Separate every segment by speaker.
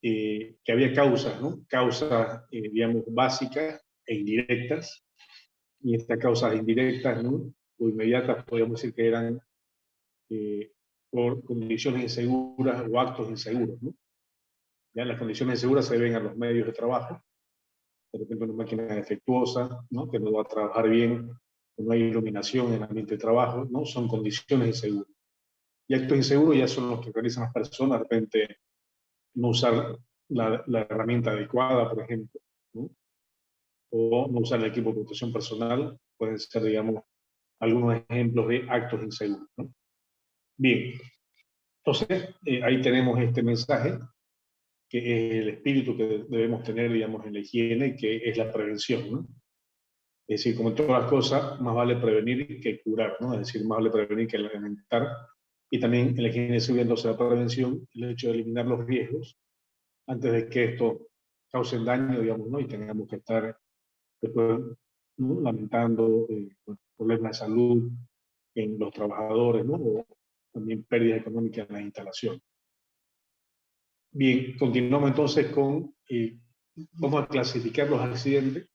Speaker 1: que había causas, ¿no? Causas, digamos, básicas e indirectas, y estas causas indirectas, ¿no? O inmediatas, podríamos decir que eran por condiciones inseguras o actos inseguros, ¿no? Ya las condiciones inseguras se deben a los medios de trabajo, de repente una máquina defectuosa, ¿no? Que no va a trabajar bien, no hay iluminación en el ambiente de trabajo, ¿no? Son condiciones inseguras. Y actos inseguros ya son los que realizan las personas, de repente no usar la herramienta adecuada, por ejemplo, ¿no? O no usar el equipo de protección personal, pueden ser, digamos, algunos ejemplos de actos inseguros, ¿no? Bien, entonces ahí tenemos este mensaje, que es el espíritu que debemos tener, digamos, en la higiene, que es la prevención, ¿no? Es decir, como en todas las cosas, más vale prevenir que curar, ¿no? Es decir, más vale prevenir que lamentar. Y también en la higiene se entonces la prevención, el hecho de eliminar los riesgos antes de que esto cause daño, digamos, ¿no? Y tengamos que estar después, ¿no? Lamentando problemas de salud en los trabajadores, ¿no? O también pérdidas económicas en las instalaciones. Bien, continuamos entonces con, vamos a clasificar los accidentes.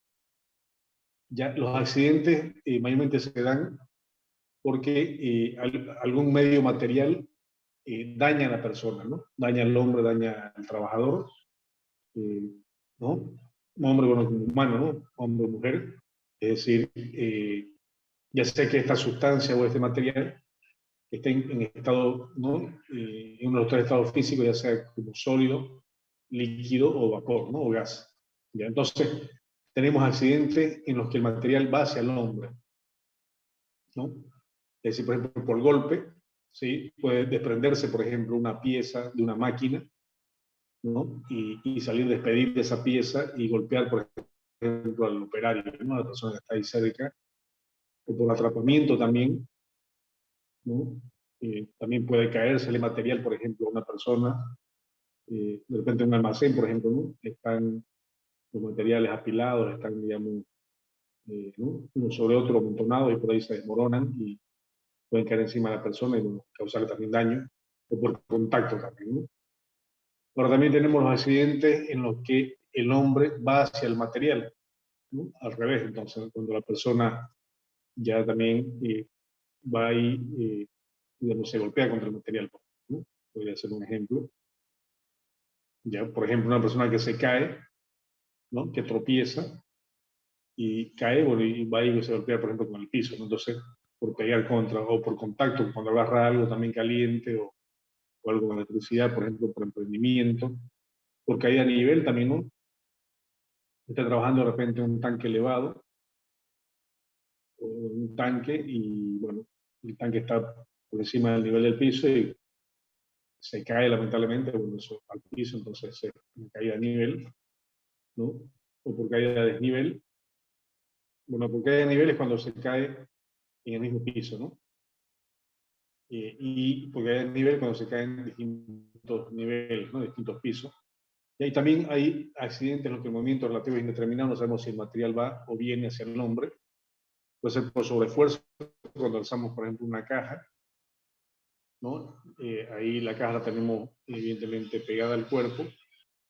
Speaker 1: Ya los accidentes mayormente se dan porque algún medio material daña a la persona, ¿no? Daña al hombre, daña al trabajador, ¿no? Hombre bueno, como humano, ¿no? Hombre o mujer. Es decir, ya sea que esta sustancia o este material esté en estado, ¿no? En uno de los tres estados físicos, ya sea como sólido, líquido o vapor, ¿no? O gas. ¿Ya? Entonces, tenemos accidentes en los que el material va hacia el hombre, ¿no? Es decir, por ejemplo, por golpe, ¿sí? Puede desprenderse, por ejemplo, una pieza de una máquina, ¿no? Y salir despedir de esa pieza y golpear, por ejemplo, al operario, ¿no? A la persona que está ahí cerca, o por atrapamiento también, ¿no? También puede caérsele material, por ejemplo, a una persona, de repente en un almacén, por ejemplo, ¿no? Están los materiales apilados, están, digamos, ¿no? Uno sobre otro amontonados y por ahí se desmoronan y pueden caer encima de la persona y bueno, causarle también daño, o por contacto también, ¿no? Ahora también tenemos los accidentes en los que el hombre va hacia el material, ¿no? Al revés, entonces, cuando la persona ya también va ahí, digamos, se golpea contra el material, ¿no? Podría ser un ejemplo. Ya, por ejemplo, una persona que se cae, ¿no? Que tropieza y cae, bueno, y va y se golpea, por ejemplo, con el piso, ¿no? Entonces, por pegar contra o por contacto, cuando agarra algo también caliente o algo con electricidad, por ejemplo, por emprendimiento, por caída a nivel también, ¿no? Está trabajando de repente en un tanque elevado, o un tanque, y bueno, el tanque está por encima del nivel del piso y se cae lamentablemente, bueno, eso al piso, entonces se cae a nivel, ¿no? O por caída a desnivel. Bueno, por caída a nivel es cuando se cae en el mismo piso, ¿no? Y por caída a nivel cuando se cae en distintos niveles, ¿no? Distintos pisos. Y ahí también hay accidentes en los que el movimiento relativo es indeterminado, no sabemos si el material va o viene hacia el hombre. Puede ser por sobreesfuerzo, cuando alzamos, por ejemplo, una caja, ¿no? Ahí la caja la tenemos evidentemente pegada al cuerpo,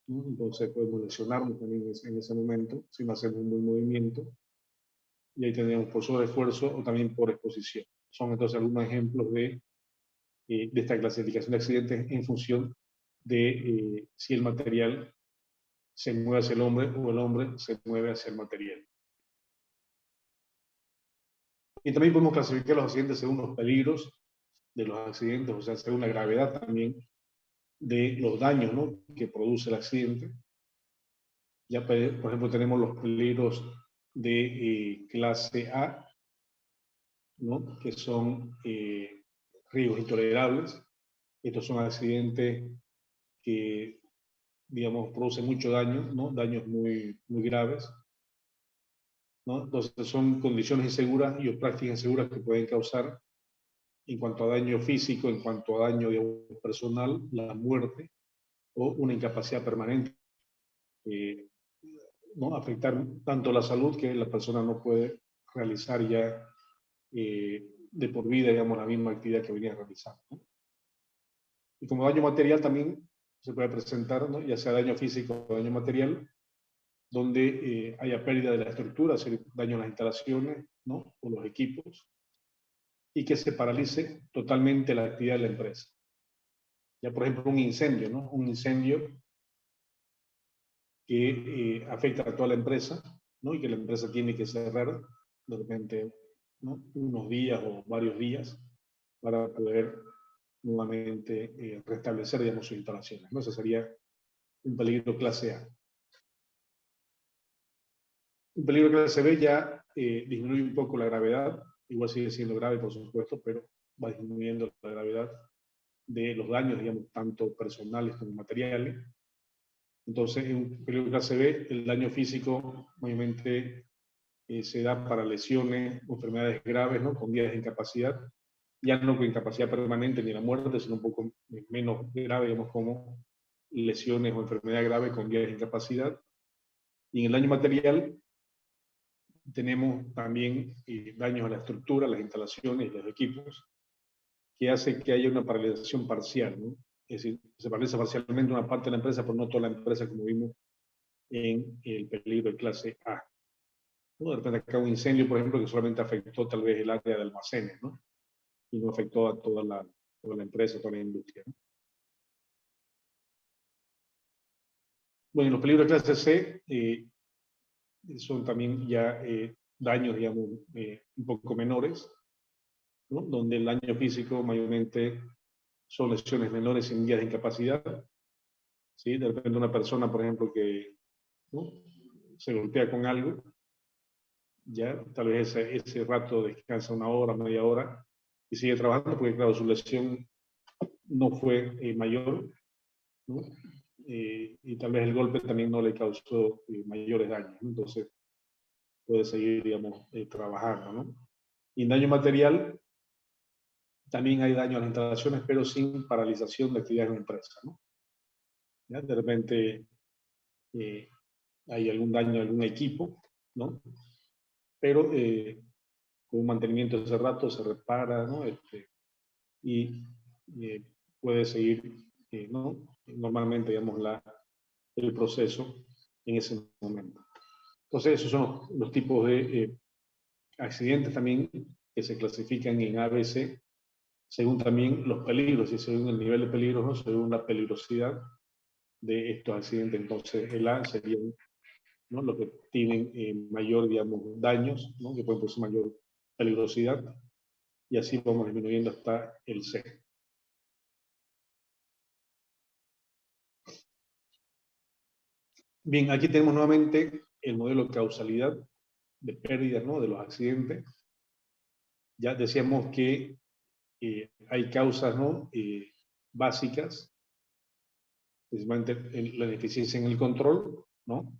Speaker 1: ¿no? Entonces podemos lesionarnos también en ese momento, si no hacemos un buen movimiento, y ahí tendríamos por sobreesfuerzo o también por exposición. Son entonces algunos ejemplos de esta clasificación de accidentes en función de si el material se mueve hacia el hombre o el hombre se mueve hacia el material. Y también podemos clasificar los accidentes según los peligros de los accidentes, o sea, según la gravedad también de los daños, ¿no? Que produce el accidente. Ya, por ejemplo, tenemos los peligros de clase A, ¿no? Que son riesgos intolerables. Estos son accidentes que, digamos, producen mucho daño, ¿no? Daños muy, muy graves, ¿no? Entonces son condiciones inseguras y o prácticas inseguras que pueden causar, en cuanto a daño físico, en cuanto a daño, digamos, personal, la muerte o una incapacidad permanente. ¿No? Afectar tanto la salud que la persona no puede realizar ya de por vida, digamos, la misma actividad que venía realizando, ¿no? Y como daño material también se puede presentar, ¿no? Ya sea daño físico o daño material, donde haya pérdida de la estructura, daño a las instalaciones, ¿no? O los equipos, y que se paralice totalmente la actividad de la empresa. Ya, por ejemplo, un incendio, ¿no? Un incendio que afecta a toda la empresa, ¿no? Y que la empresa tiene que cerrar de repente, ¿no? Unos días o varios días para poder nuevamente restablecer, digamos, sus instalaciones, ¿no? Ese sería un peligro clase A. Un peligro clase B ya disminuye un poco la gravedad, igual sigue siendo grave, por supuesto, pero va disminuyendo la gravedad de los daños, digamos, tanto personales como materiales. Entonces, en un peligro clase B, el daño físico obviamente se da para lesiones o enfermedades graves, ¿no? Con días de incapacidad, ya no con incapacidad permanente ni la muerte, sino un poco menos grave, digamos, como lesiones o enfermedad grave con días de incapacidad. Y en el daño material tenemos también daños a la estructura, las instalaciones y los equipos, que hace que haya una paralización parcial, ¿no? Es decir, se paraliza parcialmente una parte de la empresa, pero no toda la empresa, como vimos en el peligro de clase A. ¿No? De repente acá un incendio, por ejemplo, que solamente afectó tal vez el área de almacenes, ¿no? Y no afectó a toda la empresa, toda la industria, ¿no? Bueno, los peligros de clase C son también ya daños, digamos, un poco menores, ¿no? Donde el daño físico mayormente son lesiones menores sin días de incapacidad, ¿sí? De repente una persona, por ejemplo, que, ¿no? Se golpea con algo, ya tal vez ese rato descansa una hora, media hora, y sigue trabajando porque, claro, su lesión no fue mayor, ¿no? Y tal vez el golpe también no le causó mayores daños, ¿no? Entonces puede seguir, digamos, trabajando, ¿no? Y en daño material, también hay daño a las instalaciones, pero sin paralización de actividades de la empresa, ¿no? ¿Ya? De repente hay algún daño a algún equipo, ¿no? Pero con un mantenimiento de ese rato se repara, ¿no? Y puede seguir, ¿no? Normalmente, digamos, el proceso en ese momento. Entonces, esos son los tipos de accidentes también que se clasifican en ABC, según también los peligros y según el nivel de peligro, ¿no? Según la peligrosidad de estos accidentes. Entonces, el A sería, ¿no? Los que tienen mayor, digamos, daños, ¿no? Que pueden producir mayor peligrosidad, y así vamos disminuyendo hasta el C. Bien, aquí tenemos nuevamente el modelo de causalidad de pérdidas, ¿no? De los accidentes. Ya decíamos que hay causas, ¿no? Básicas, principalmente la deficiencia en el control, ¿no?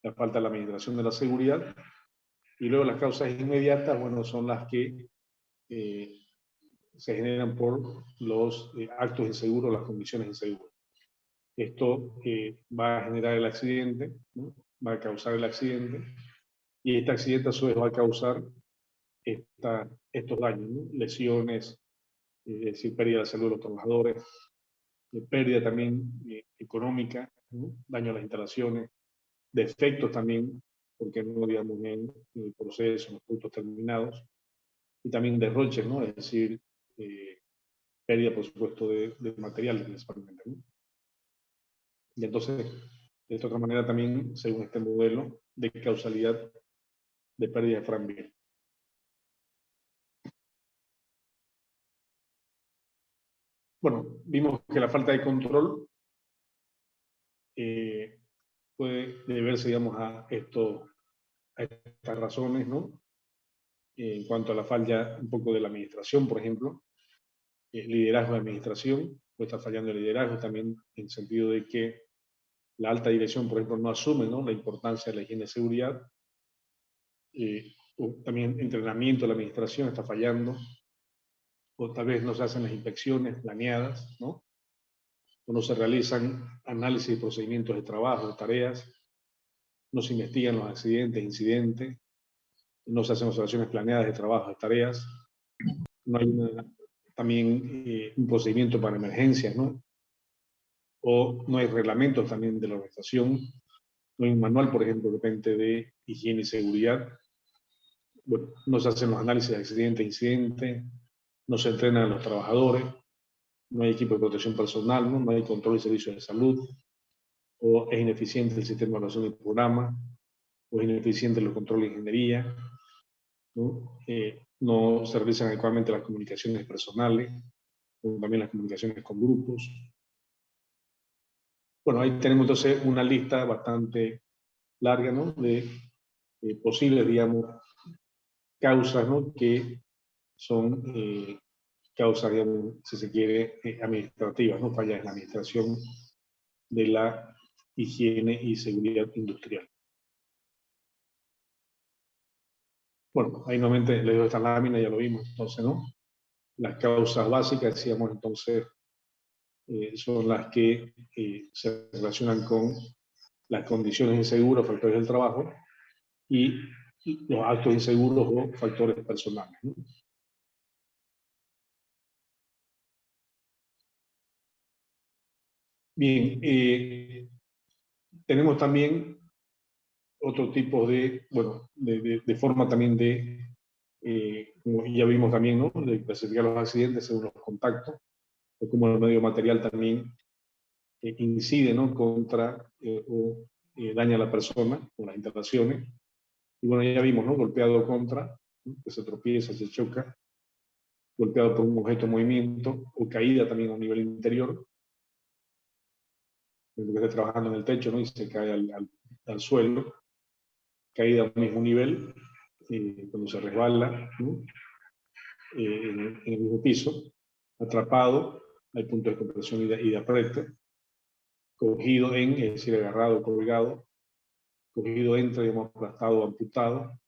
Speaker 1: La falta de la administración de la seguridad, y luego las causas inmediatas, bueno, son las que se generan por los actos inseguros, las condiciones inseguras. Esto va a generar el accidente, ¿no? Va a causar el accidente, y este accidente a su vez va a causar estos daños, ¿no? Lesiones, es decir, pérdida de la salud de los trabajadores, pérdida también económica, ¿no? Daño a las instalaciones, defectos también, porque no, digamos, en el proceso, en los productos terminados, y también derroches, ¿no? Es decir, pérdida, por supuesto, de materiales principalmente, ¿no? Y entonces, de esta otra manera también, según este modelo de causalidad de pérdida de Frank-Biel. Bueno, vimos que la falta de control puede deberse, digamos, a estas razones, ¿no? En cuanto a la falla un poco de la administración, por ejemplo, liderazgo de administración, puede estar fallando el liderazgo también en el sentido de que la alta dirección, por ejemplo, no asume, ¿no? La importancia de la higiene y seguridad. O también entrenamiento de la administración está fallando, o tal vez no se hacen las inspecciones planeadas, ¿no? O no se realizan análisis de procedimientos de trabajo, de tareas, no se investigan los accidentes, incidentes, no se hacen observaciones planeadas de trabajo, de tareas, no hay también un procedimiento para emergencias, ¿no? o no hay reglamentos también de la organización, no hay un manual, por ejemplo, de repente de higiene y seguridad. Bueno, no se hacen los análisis de accidente a incidente, no se entrenan a los trabajadores, no hay equipo de protección personal, no hay control y servicios de salud, o es ineficiente el sistema de evaluación del programa, o es ineficiente los controles de ingeniería, ¿no? No se realizan adecuadamente las comunicaciones personales, o también las comunicaciones con grupos. Bueno, ahí tenemos entonces una lista bastante larga, ¿no?, de posibles, digamos, causas, ¿no?, que son causas, digamos, si se quiere, administrativas, ¿no?, fallas en la administración de la higiene y seguridad industrial. Bueno, ahí nuevamente les doy esta lámina, ya lo vimos entonces, ¿no? Las causas básicas, decíamos entonces, son las que se relacionan con las condiciones inseguras, factores del trabajo, y los actos inseguros o factores personales, ¿no? Bien, tenemos también otro tipo de, bueno, de forma también de, como ya vimos también, ¿no?, de clasificar los accidentes según los contactos, o como el medio material también incide, ¿no?, contra o daña a la persona o las instalaciones. Y bueno, ya vimos, ¿no?, golpeado contra, ¿no?, que se tropieza, se choca, golpeado por un objeto en movimiento, o caída también a un nivel interior, que esté trabajando en el techo, ¿no?, y se cae al suelo, caída a un mismo nivel, cuando se resbala, ¿no?, en el mismo piso, atrapado, hay puntos de compresión y de apriete, cogido en, es decir, agarrado, colgado, cogido entre, digamos, aplastado o amputado,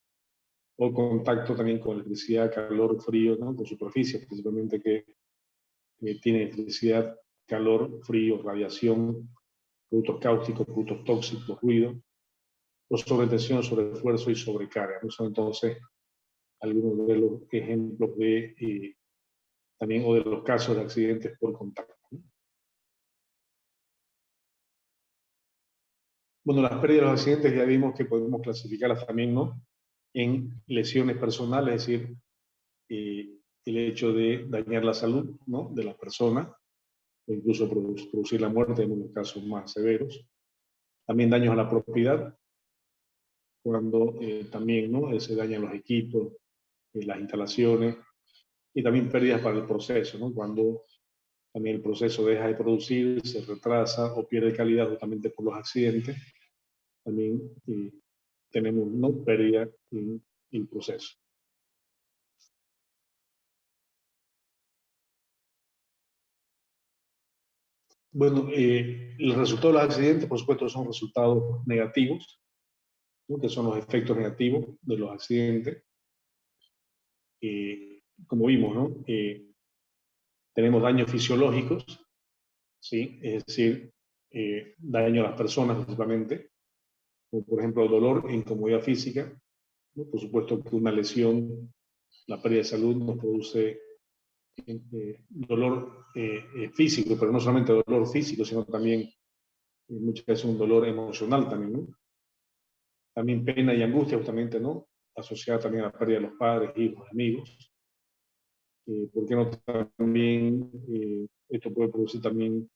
Speaker 1: o contacto también con electricidad, calor, frío, ¿no?, con superficie, principalmente que tiene electricidad, calor, frío, radiación, productos cáusticos, productos tóxicos, ruido, o sobretensión, sobreesfuerzo y sobrecarga, ¿no? Son entonces algunos de los ejemplos de también, o de los casos de accidentes por contacto, ¿no? Bueno, las pérdidas de los accidentes ya vimos que podemos clasificarlas también, ¿no?, en lesiones personales, es decir, el hecho de dañar la salud, ¿no?, de la persona, o incluso producir la muerte en unos casos más severos. También daños a la propiedad, cuando también, ¿no?, se dañan los equipos, las instalaciones, y también pérdidas para el proceso, ¿no?, cuando también el proceso deja de producir, se retrasa o pierde calidad justamente por los accidentes. También tenemos, ¿no?, pérdida en el proceso. Bueno, el resultado de los accidentes, por supuesto, son resultados negativos, ¿no?, que son los efectos negativos de los accidentes. Como vimos, ¿no?, tenemos daños fisiológicos, ¿sí?, es decir, daño a las personas principalmente, como por ejemplo dolor e incomodidad física, ¿no? Por supuesto que una lesión, la pérdida de salud nos produce dolor físico, pero no solamente dolor físico, sino también muchas veces un dolor emocional también, ¿no? También pena y angustia justamente, ¿no?, asociada también a la pérdida de los padres, hijos, amigos. ¿Por qué no también esto puede producir también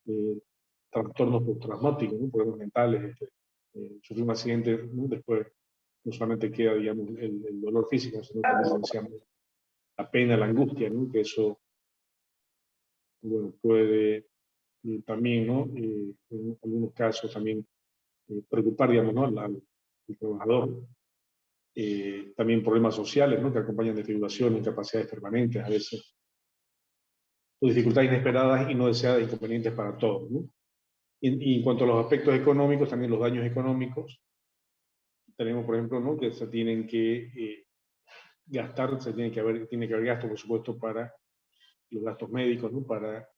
Speaker 1: eh, trastornos postraumáticos, ¿no?, problemas mentales, sufrir un accidente, ¿no?, después no solamente queda, digamos, el dolor físico, sino también, como decíamos, la pena, la angustia, ¿no?, que eso, bueno, puede también, ¿no?, en algunos casos también preocupar, digamos, ¿no?, al trabajador. También problemas sociales, ¿no?, que acompañan desfiguración, incapacidades permanentes a veces, o dificultades inesperadas y no deseadas, inconvenientes para todos, ¿no? Y en cuanto a los aspectos económicos, también los daños económicos, tenemos, por ejemplo, ¿no?, que se tienen que gastar, tiene que haber gasto, por supuesto, para los gastos médicos, ¿no?, para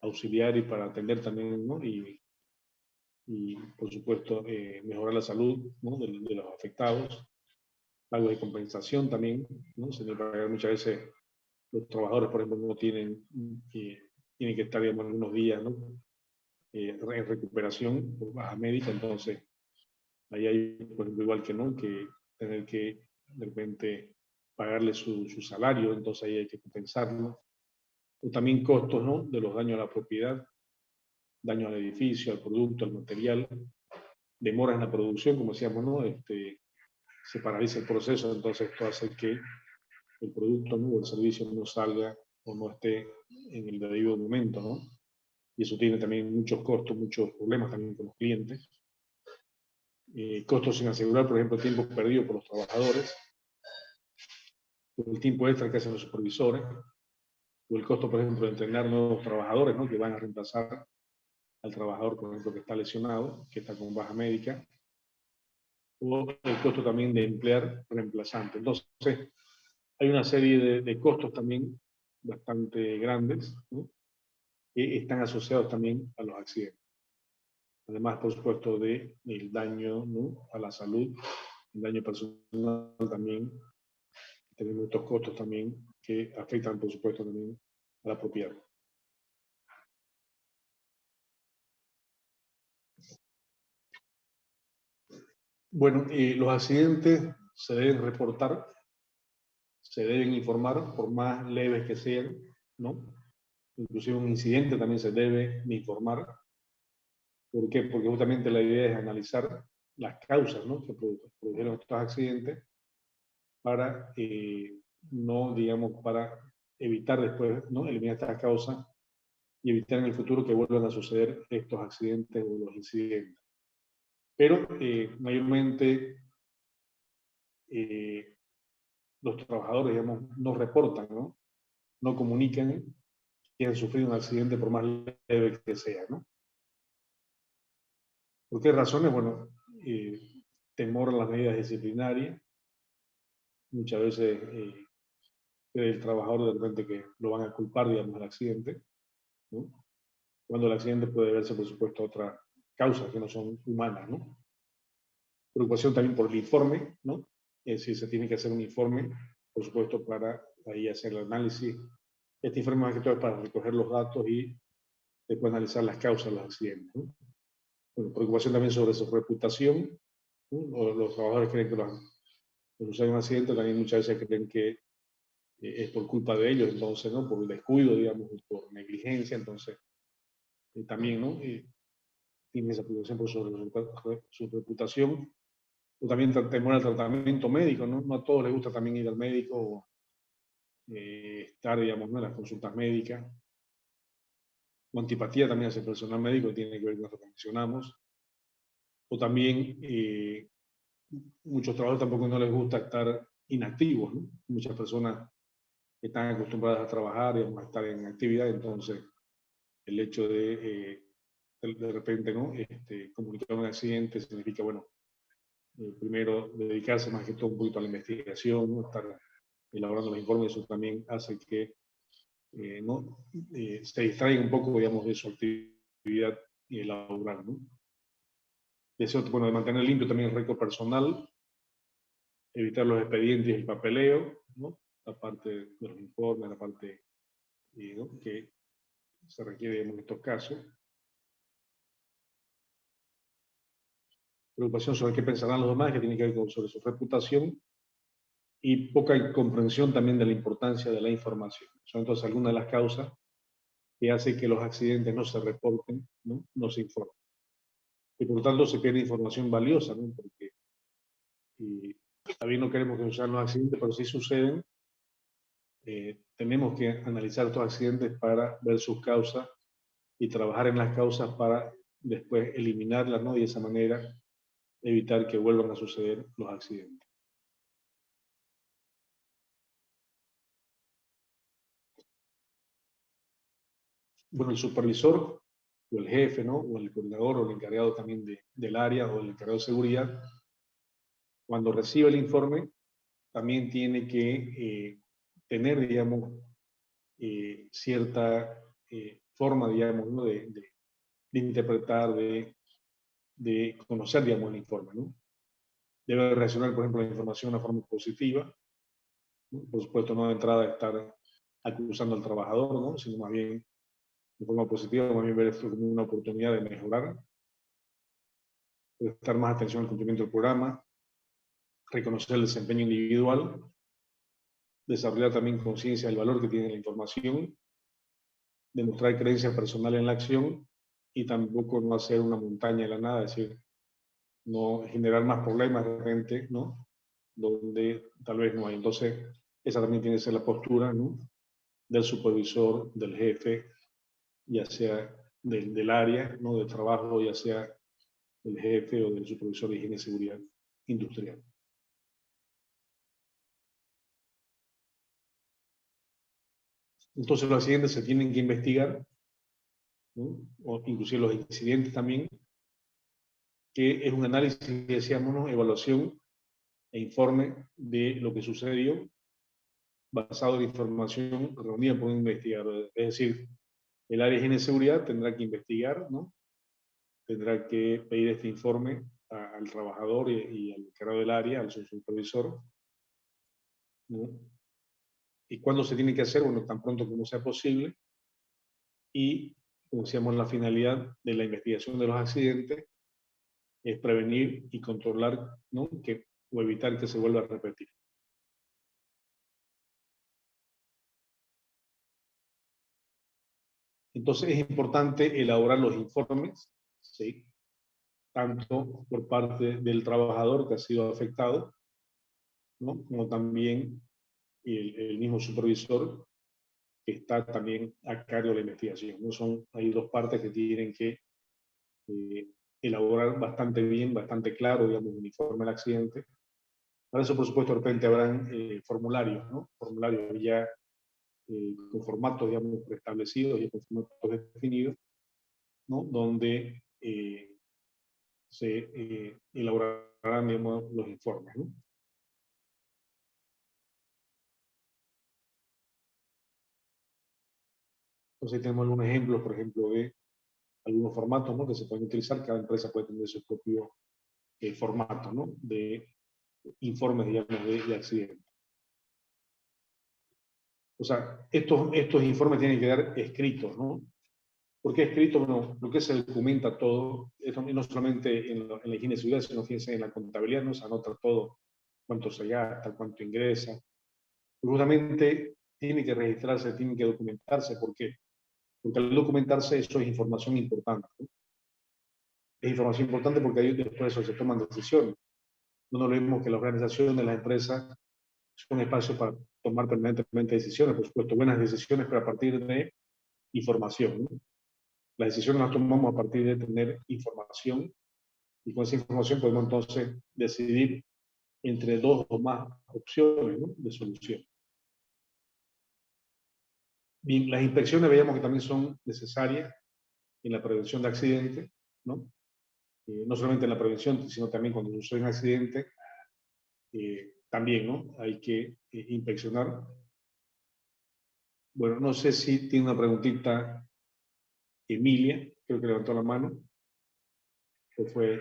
Speaker 1: auxiliar y para atender también, ¿no?, y por supuesto, mejorar la salud, ¿no?, de los afectados, algo de compensación también, ¿no? Se tiene que pagar muchas veces, los trabajadores, por ejemplo, no tienen, tienen que estar, digamos, algunos días, ¿no?, en recuperación por baja médica, entonces ahí hay, por ejemplo, igual que no, que tener que de repente pagarle su salario, entonces ahí hay que compensarlo. O también costos, ¿no?, de los daños a la propiedad, daño al edificio, al producto, al material, demoras en la producción, como decíamos, ¿no? Se paraliza el proceso, entonces esto hace que el producto, ¿no?, o el servicio no salga o no esté en el debido momento, ¿no? Y eso tiene también muchos costos, muchos problemas también con los clientes. Costos sin asegurar, por ejemplo, tiempo perdido por los trabajadores, el tiempo extra que hacen los supervisores, o el costo, por ejemplo, de entrenar nuevos trabajadores, ¿no?, que van a reemplazar al trabajador, por ejemplo, que está lesionado, que está con baja médica, o el costo también de emplear reemplazantes. Entonces, hay una serie de costos también bastante grandes, ¿no?, que están asociados también a los accidentes. Además, por supuesto, del daño, ¿no?, a la salud, el daño personal también. Tenemos estos costos también que afectan, por supuesto, también a la propiedad. Bueno, los accidentes se deben reportar, se deben informar, por más leves que sean, ¿no? Inclusive un incidente también se debe informar. ¿Por qué? Porque justamente la idea es analizar las causas, ¿no?, que produjeron estos accidentes para, no, digamos, para evitar después, ¿no?, eliminar estas causas y evitar en el futuro que vuelvan a suceder estos accidentes o los incidentes. Pero mayormente los trabajadores, digamos, no reportan, ¿no?, no comunican que han sufrido un accidente por más leve que sea, ¿no? ¿Por qué razones? Bueno, temor a las medidas disciplinarias. Muchas veces cree el trabajador de repente que lo van a culpar, digamos, del accidente, ¿no?, cuando el accidente puede verse, por supuesto, a otras causas que no son humanas, ¿no? Preocupación también por el informe, ¿no? Es decir, se tiene que hacer un informe, por supuesto, para ahí hacer el análisis. Este informe más que todo es para recoger los datos y después analizar las causas de los accidentes, ¿no? Bueno, preocupación también sobre su reputación, ¿no? Los trabajadores creen que los un accidente, también muchas veces creen que es por culpa de ellos, entonces, ¿no?, por el descuido, digamos, por negligencia, entonces, también, ¿no?, tiene esa preocupación por su reputación, o también temor al tratamiento médico, ¿no? No a todos les gusta también ir al médico o estar, digamos, ¿no?, en las consultas médicas, o antipatía también hacia el personal médico, tiene que ver con lo que mencionamos, o también muchos trabajadores tampoco no les gusta estar inactivos, ¿no? Muchas personas están acostumbradas a trabajar y a estar en actividad, entonces el hecho de repente, ¿no?, comunicar un accidente significa, bueno, primero dedicarse más que todo un poquito a la investigación, ¿no?, estar elaborando los informes. Eso también hace que ¿no?, se distraiga un poco, digamos, de su actividad laboral, ¿no? Eso, bueno, de mantener limpio también el récord personal, evitar los expedientes y el papeleo, ¿no?, la parte de los informes, la parte ¿no?, que se requiere en estos casos. Preocupación sobre qué pensarán los demás, que tiene que ver sobre su reputación, y poca comprensión también de la importancia de la información. Son entonces algunas de las causas que hacen que los accidentes no se reporten, no se informen. Y por lo tanto se pierde información valiosa, ¿no? Porque también no queremos que sucedan los accidentes, pero si suceden, tenemos que analizar estos accidentes para ver sus causas y trabajar en las causas para después eliminarlas, ¿no?, y de esa manera evitar que vuelvan a suceder los accidentes. Bueno, el supervisor o el jefe, ¿no?, o el coordinador o el encargado también del área o el encargado de seguridad, cuando recibe el informe, también tiene que tener, digamos, cierta forma, digamos, ¿no?, de interpretar, de conocer, digamos, el informe, ¿no? Debe reaccionar, por ejemplo, a la información de una forma positiva, ¿no? Por supuesto, no de entrada estar acusando al trabajador, ¿no?, sino más bien de forma positiva, más bien ver esto como una oportunidad de mejorar, prestar más atención al cumplimiento del programa, reconocer el desempeño individual, desarrollar también conciencia del valor que tiene la información, demostrar creencia personal en la acción y tampoco no hacer una montaña de la nada, es decir, no generar más problemas de repente, ¿no? Donde tal vez no hay. Entonces, esa también tiene que ser la postura, ¿no? Del supervisor, del jefe, ya sea del área, ¿no? Del trabajo, ya sea del jefe o del supervisor de higiene y seguridad industrial. Entonces, los accidentes se tienen que investigar, ¿no? O inclusive los incidentes también, que es un análisis, decíamos, ¿no? Evaluación e informe de lo que sucedió basado en información reunida por un investigador. Es decir, el área de higiene y seguridad tendrá que investigar, ¿no? Tendrá que pedir este informe al trabajador y al encargado del área, al supervisor, ¿no? ¿Y cuándo se tiene que hacer? Bueno, tan pronto como sea posible. Y, como decíamos, la finalidad de la investigación de los accidentes es prevenir y controlar, ¿no? O evitar que se vuelva a repetir. Entonces es importante elaborar los informes, ¿sí? Tanto por parte del trabajador que ha sido afectado, ¿no? Como también el mismo supervisor que está también a cargo de la investigación, ¿no? Hay dos partes que tienen que elaborar bastante bien, bastante claro, digamos, un informe del accidente. Para eso, por supuesto, de repente habrán formularios, ¿no? Formularios ya con formatos, digamos, preestablecidos y con formatos definidos, ¿no? Donde se elaborarán, digamos, los informes, ¿no? Entonces tenemos algunos ejemplos, por ejemplo, de algunos formatos, ¿no? Que se pueden utilizar. Cada empresa puede tener su propio formato, ¿no? De informes, digamos, de accidentes. O sea, estos informes tienen que quedar escritos, ¿no? ¿Por qué escrito? Bueno, lo que se documenta todo, no solamente en la higiene de seguridad, sino fíjense en la contabilidad, ¿no? Se anota todo, cuánto se gasta, cuánto ingresa. Justamente tiene que registrarse, tiene que documentarse. ¿Por qué? Porque al documentarse eso es información importante, ¿no? Es información importante porque ahí después de eso se toman decisiones. No nos olvidemos que la organización de las empresas es un espacio para tomar permanentemente decisiones, por supuesto, buenas decisiones, pero a partir de información, ¿no? Las decisiones las tomamos a partir de tener información y con esa información podemos entonces decidir entre dos o más opciones, ¿no? De solución. Bien, las inspecciones veíamos que también son necesarias en la prevención de accidentes, ¿no? No solamente en la prevención, sino también cuando sucede un accidente, también, ¿no? Hay que inspeccionar. Bueno, no sé si tiene una preguntita Emilia, creo que levantó la mano, o fue...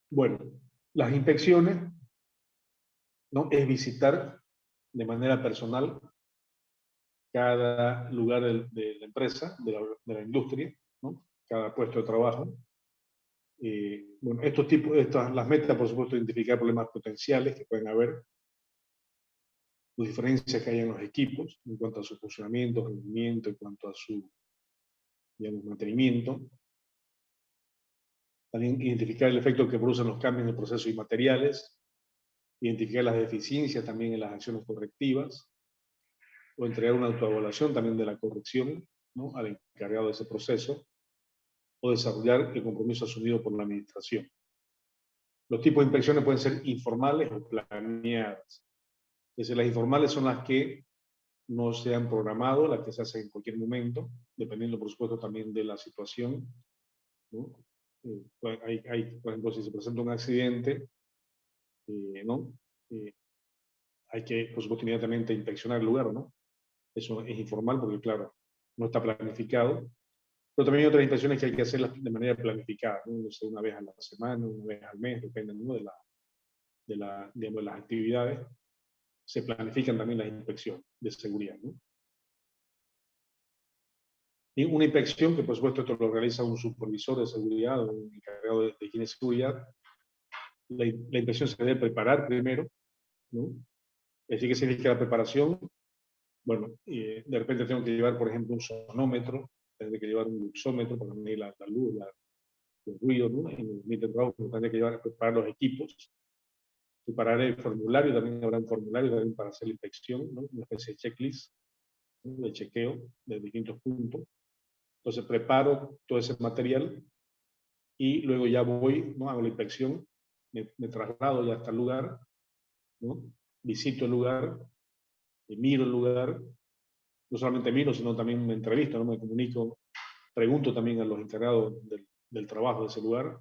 Speaker 1: Bueno, las inspecciones, ¿no? Es visitar de manera personal cada lugar de la empresa, de la industria, ¿no? Cada puesto de trabajo. Bueno, las metas, por supuesto, identificar problemas potenciales que pueden haber, las diferencias que hay en los equipos en cuanto a su funcionamiento, rendimiento, en cuanto a su, digamos, mantenimiento. También identificar el efecto que producen los cambios en el proceso y materiales, identificar las deficiencias también en las acciones correctivas, o entregar una autoevaluación también de la corrección, ¿no? Al encargado de ese proceso, o desarrollar el compromiso asumido por la administración. Los tipos de inspecciones pueden ser informales o planeadas. Es decir, las informales son las que no se han programado, las que se hacen en cualquier momento, dependiendo, por supuesto, también de la situación, ¿no? Por ejemplo, si se presenta un accidente, ¿no? hay que, por supuesto, inmediatamente inspeccionar el lugar, ¿no? Eso es informal porque, claro, no está planificado. Pero también hay otras inspecciones que hay que hacerlas de manera planificada, ¿no? No sé, una vez a la semana, una vez al mes, depende, ¿no? Digamos, de las actividades. Se planifican también las inspecciones de seguridad, ¿no? Y una inspección, que por supuesto esto lo realiza un supervisor de seguridad o un encargado de higiene y seguridad, la inspección se debe preparar primero, ¿no? Es decir, que significa la preparación. Bueno, de repente tengo que llevar, por ejemplo, un sonómetro, tendré que llevar un luxómetro para medir la luz, el ruido, ¿no? En el ambiente de trabajo, tendré que llevar, preparar los equipos, preparar el formulario, también habrá un formulario también para hacer la inspección, ¿no? Una especie de checklist, ¿no? De chequeo de distintos puntos. Entonces preparo todo ese material y luego ya voy, ¿no? Hago la inspección, me traslado ya hasta el lugar, ¿no? Visito el lugar, miro el lugar, no solamente miro, sino también me entrevisto, ¿no? Me comunico, pregunto también a los encargados del trabajo de ese lugar,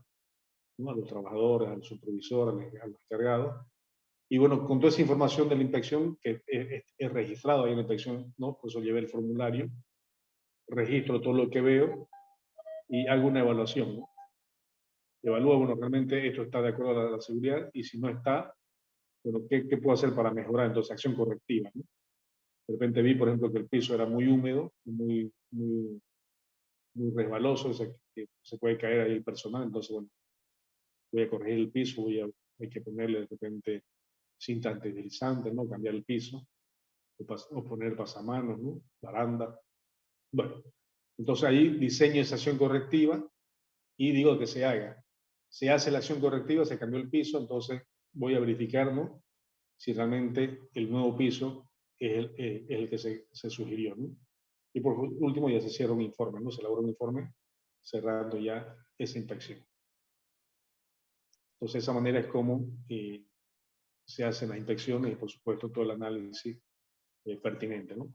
Speaker 1: ¿no? A los trabajadores, al supervisor, a los encargados. Y bueno, con toda esa información de la inspección, que es registrado ahí en la inspección, ¿no? Por eso llevé el formulario, registro todo lo que veo y hago una evaluación, ¿no? Evalúo, bueno, realmente esto está de acuerdo a la seguridad y si no está, bueno, ¿qué puedo hacer para mejorar? Entonces, acción correctiva, ¿no? De repente vi, por ejemplo, que el piso era muy húmedo, muy resbaloso, o sea, que se puede caer ahí el personal, entonces, bueno, voy a corregir el piso, hay que ponerle de repente cinta antideslizante, ¿no? Cambiar el piso, o poner pasamanos, ¿no? Baranda. Bueno, entonces ahí diseño esa acción correctiva y digo que se haga. Se hace la acción correctiva, se cambió el piso, entonces voy a verificar, ¿no? Si realmente el nuevo piso es el que se sugirió, ¿no? Y por último ya se cierra un informe, ¿no? Se elabora un informe cerrando ya esa inspección. Entonces, de esa manera es como se hacen las inspecciones y, por supuesto, todo el análisis pertinente, ¿no?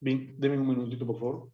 Speaker 1: Bien, denme un minutito, por favor.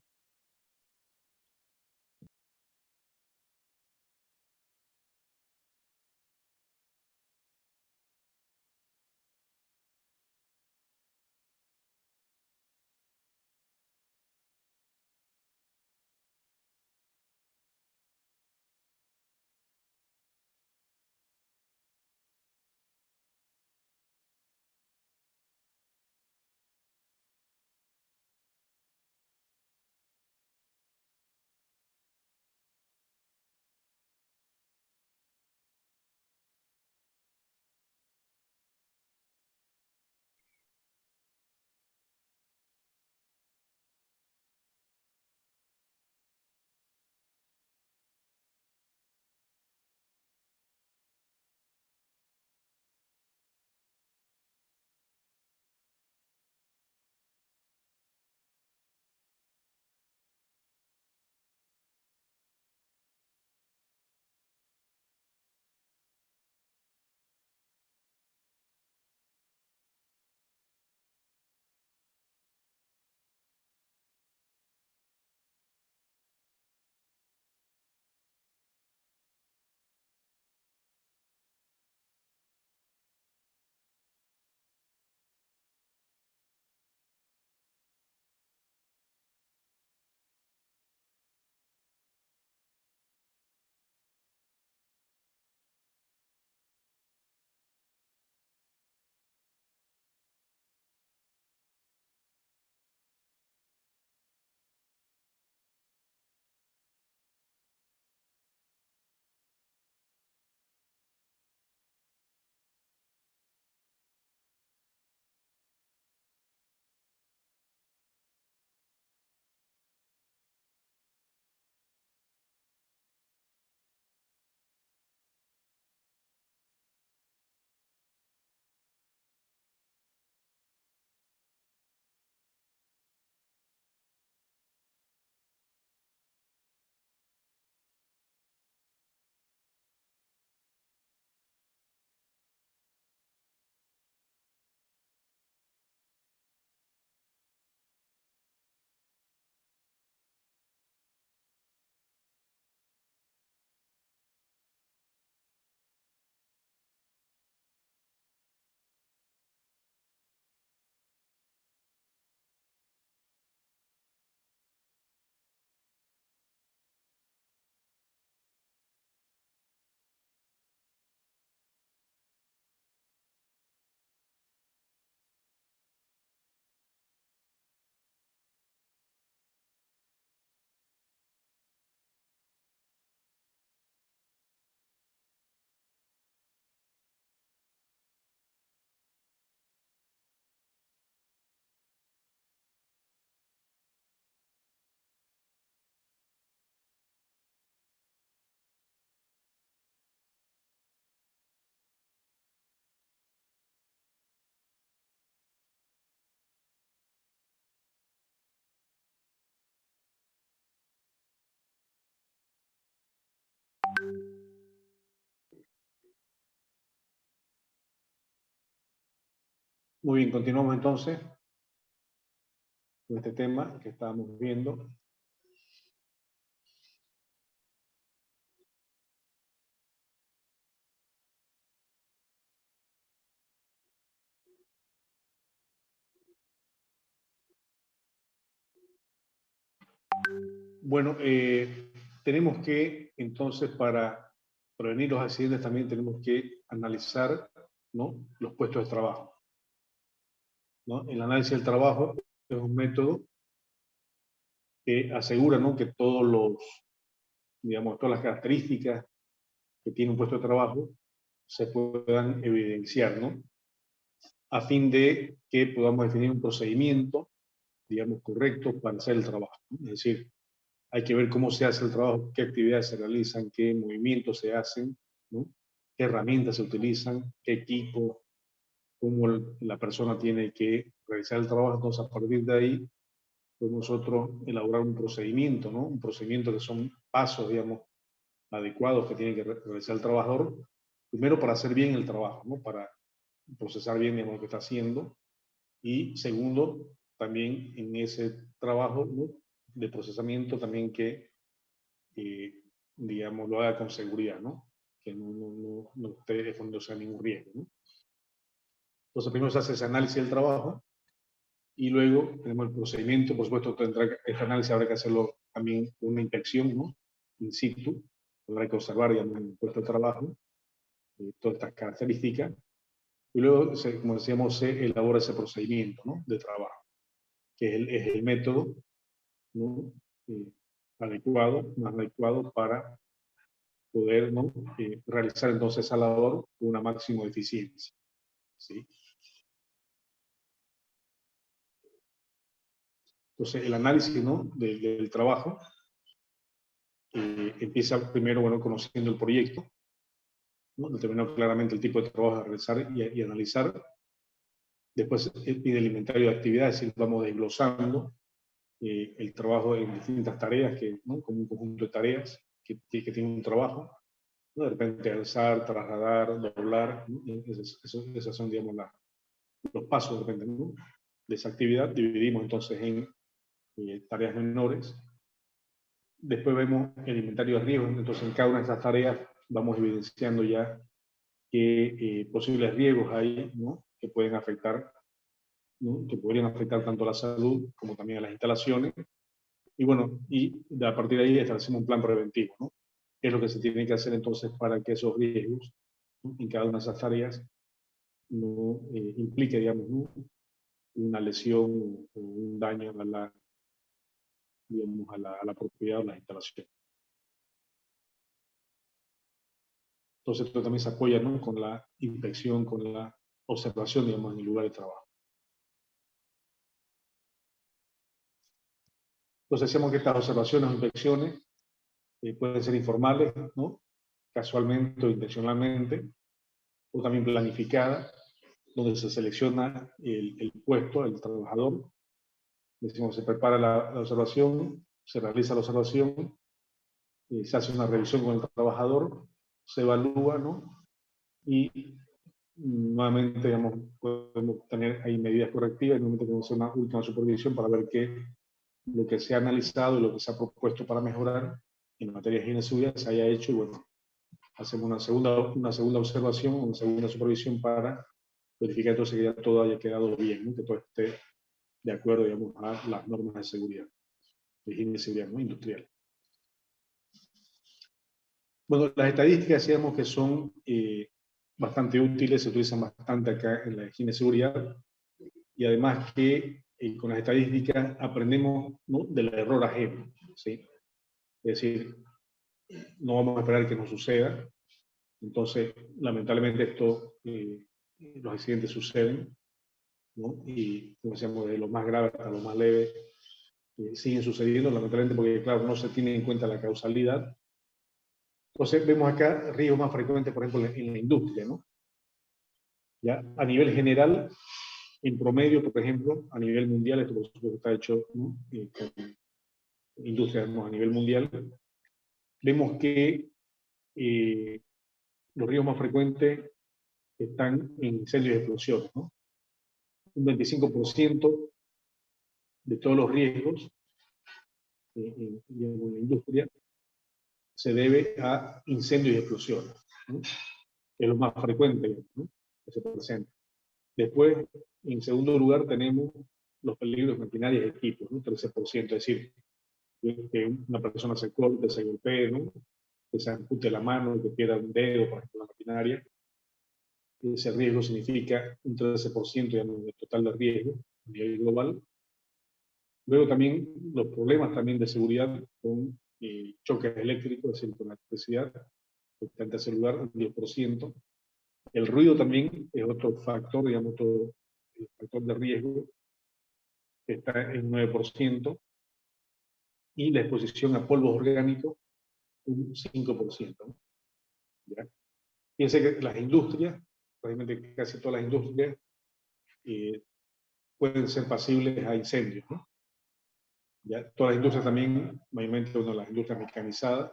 Speaker 1: Muy bien, continuamos entonces con este tema que estábamos viendo. Bueno, tenemos que, entonces, para prevenir los accidentes también tenemos que analizar, ¿no?, los puestos de trabajo, ¿no? El análisis del trabajo es un método que asegura, ¿no?, que digamos, todas las características que tiene un puesto de trabajo se puedan evidenciar, ¿no?, a fin de que podamos definir un procedimiento, digamos, correcto para hacer el trabajo, ¿no? Es decir, hay que ver cómo se hace el trabajo, qué actividades se realizan, qué movimientos se hacen, ¿no?, qué herramientas se utilizan, qué equipo, cómo la persona tiene que realizar el trabajo. Entonces, a partir de ahí, pues nosotros elaborar un procedimiento, ¿no? Un procedimiento que son pasos, digamos, adecuados que tiene que realizar el trabajador, primero para hacer bien el trabajo, ¿no?, para procesar bien, digamos, lo que está haciendo, y segundo, también en ese trabajo, ¿no?, de procesamiento también que, digamos, lo haga con seguridad, ¿no?, que no esté exponiéndose a ningún riesgo, ¿no? Entonces, primero se hace ese análisis del trabajo y luego tenemos el procedimiento. Por supuesto, este análisis habrá que hacerlo también con una inspección, ¿no?, in situ. Habrá que observar, digamos, en el puesto de trabajo todas estas características. Y luego, como decíamos, se elabora ese procedimiento, ¿no?, de trabajo, que es el método, ¿no?, eh, más adecuado para poder, ¿no?, realizar entonces esa labor con una máxima eficiencia, ¿sí? Entonces, el análisis, ¿no?, del trabajo empieza primero, bueno, conociendo el proyecto, ¿no?, determinando claramente el tipo de trabajo a realizar y analizar. Después pide el inventario de actividades y vamos desglosando el trabajo en distintas tareas, ¿no?, como un conjunto de tareas que tiene un trabajo, ¿no? De repente alzar, trasladar, doblar, ¿no? Esos son, digamos, los pasos de repente, ¿no?, de esa actividad. Dividimos entonces en tareas menores. Después vemos el inventario de riesgos. Entonces, en cada una de esas tareas vamos evidenciando ya qué posibles riesgos hay, ¿no?, que pueden afectar, ¿no?, que podrían afectar tanto a la salud como también a las instalaciones. Y bueno, a partir de ahí establecemos un plan preventivo, ¿no? ¿Qué es lo que se tiene que hacer entonces para que esos riesgos, ¿no?, en cada una de esas tareas no implique, digamos, ¿no?, una lesión o un daño digamos, a la propiedad o las instalaciones? Entonces, esto también se apoya, ¿no?, con la inspección, con la observación, digamos, en el lugar de trabajo. Entonces, decíamos que estas observaciones o inspecciones pueden ser informales, ¿no?, casualmente o intencionalmente, o también planificadas, donde se selecciona el puesto, el trabajador. Decimos, se prepara la observación, se realiza la observación, se hace una revisión con el trabajador, se evalúa, ¿no?, y nuevamente, digamos, podemos tener ahí medidas correctivas, y nuevamente tenemos una última supervisión para ver qué lo que se ha analizado y lo que se ha propuesto para mejorar en materia de higiene y seguridad se haya hecho. Y bueno, hacemos una segunda observación, una segunda supervisión para verificar entonces que ya todo haya quedado bien, ¿no?, que todo esté de acuerdo, digamos, a las normas de seguridad, de higiene y seguridad, ¿no?, industrial. Bueno, las estadísticas, decíamos que son bastante útiles, se utilizan bastante acá en la higiene y seguridad, y además que con las estadísticas aprendemos, ¿no?, del error ajeno, ¿sí? Es decir, no vamos a esperar que nos suceda. Entonces, lamentablemente los accidentes suceden, ¿no?, y como decíamos, de lo más grave hasta lo más leve, siguen sucediendo, lamentablemente, porque claro, no se tiene en cuenta la causalidad. Entonces, vemos acá riesgos más frecuentes, por ejemplo, en la industria, ¿no? Ya a nivel general, en promedio, por ejemplo, a nivel mundial, esto por supuesto está hecho, ¿no?, con industria, ¿no?, a nivel mundial, vemos que los riesgos más frecuentes están en incendios y explosiones, ¿no? Un 25% de todos los riesgos en la industria se debe a incendios y explosiones, ¿no? Es lo más frecuente, ¿no?, que se presenta. Después, en segundo lugar, tenemos los peligros de maquinaria y equipos, ¿no? 13%, es decir, que una persona se corte, se golpee, ¿no?, que se ampute la mano, que pierda un dedo, por ejemplo, la maquinaria. Ese riesgo significa un 13%, digamos, del total de riesgo a nivel global. Luego también los problemas también de seguridad con choques eléctricos, es decir, con la electricidad, que está en tercer lugar, un 10%. El ruido también es otro factor, digamos, otro factor de riesgo, que está en 9%. Y la exposición a polvos orgánicos, un 5%, ¿no? ¿Ya? Fíjense que las industrias, prácticamente casi todas las industrias, pueden ser pasibles a incendios, ¿no? ¿Ya? Todas las industrias también, mayormente las industrias mecanizadas,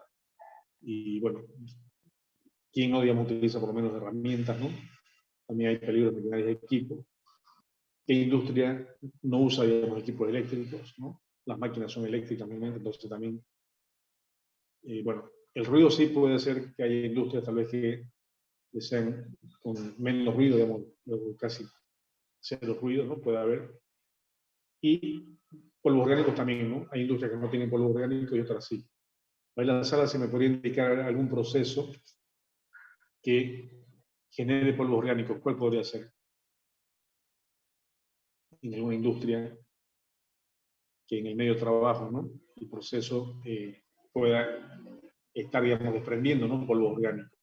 Speaker 1: y bueno, ¿quién no, digamos, utiliza por lo menos herramientas, ¿no? También hay peligros de maquinaria de equipo. ¿Qué industria no usa, digamos, equipos eléctricos, ¿no? Las máquinas son eléctricas, mayormente, entonces también, bueno, el ruido sí puede ser que haya industrias tal vez que sean con menos ruido, digamos, casi cero ruido, ¿no? Puede haber. Y polvos orgánicos también, ¿no? Hay industrias que no tienen polvo orgánico y otras sí. Ahí en la sala se me podría indicar algún proceso que genere polvos orgánicos. ¿Cuál podría ser? En alguna industria que en el medio de trabajo, ¿no?, el proceso pueda estar, digamos, desprendiendo, ¿no?, polvos orgánicos.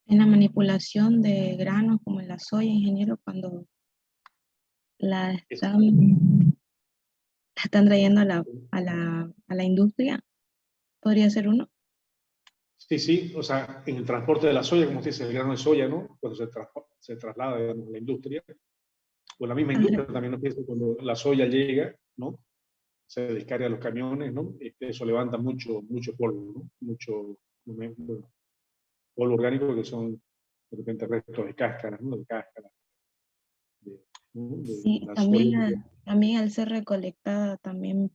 Speaker 2: En la manipulación de granos, como en la soya, ingeniero, cuando la están trayendo a la industria, podría ser uno.
Speaker 1: Sí, sí, o sea, en el transporte de la soya, como usted dice, el grano de soya, ¿no?, cuando se traslada, digamos, a la industria, o la misma industria también, no piensa, cuando la soya llega, ¿no?, se descarga a los camiones, ¿no?, eso levanta mucho polvo, ¿no?, mucho, bueno, polvo orgánico, que son de repente restos de cáscaras, ¿no?, de cáscaras, de
Speaker 2: Sí,
Speaker 1: la soya.
Speaker 2: también al ser recolectada, también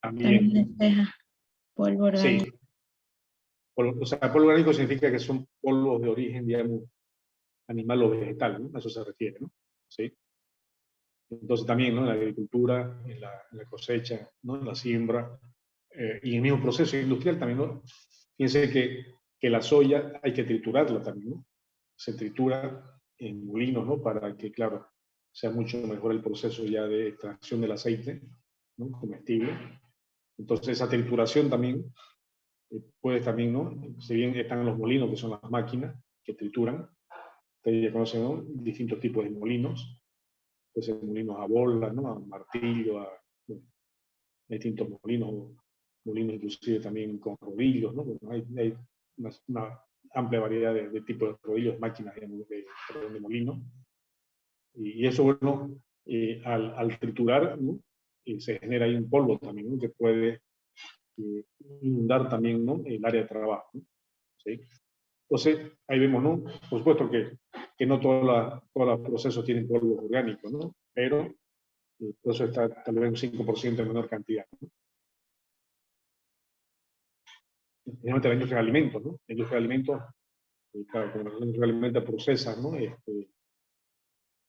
Speaker 1: También,
Speaker 2: despeja polvo orgánico.
Speaker 1: sí. O sea, polvo orgánico significa que son polvos de origen, digamos, animal o vegetal, ¿no? A eso se refiere, ¿no? ¿Sí? Entonces también, ¿no?, en la agricultura, en la cosecha, ¿no?, en la siembra, y en el mismo proceso industrial también, ¿no? Fíjense que la soya hay que triturarla también, ¿no? Se tritura en molinos, ¿no?, para que, claro, sea mucho mejor el proceso ya de extracción del aceite, ¿no?, comestible. Entonces esa trituración también puede también, ¿no?, si bien están los molinos, que son las máquinas que trituran, ustedes ya conocen, ¿no?, distintos tipos de molinos, puede ser molinos a bola, ¿no?, a martillo, bueno, distintos molinos, molinos inclusive también con rodillos, ¿no? Bueno, hay una amplia variedad de tipos de rodillos, máquinas, digamos, de molino. Y eso, bueno, al triturar, ¿no?, se genera ahí un polvo también, ¿no?, que puede inundar también, ¿no?, el área de trabajo, ¿no? ¿Sí? Entonces, ahí vemos, ¿no?, por supuesto que no todos los procesos tienen polvos orgánicos, ¿no?, pero por eso está tal vez un 5% en menor cantidad, ¿no? Especialmente la industria de alimentos, ¿no? La industria de alimentos, claro, como la industria de alimentos procesa, ¿no?,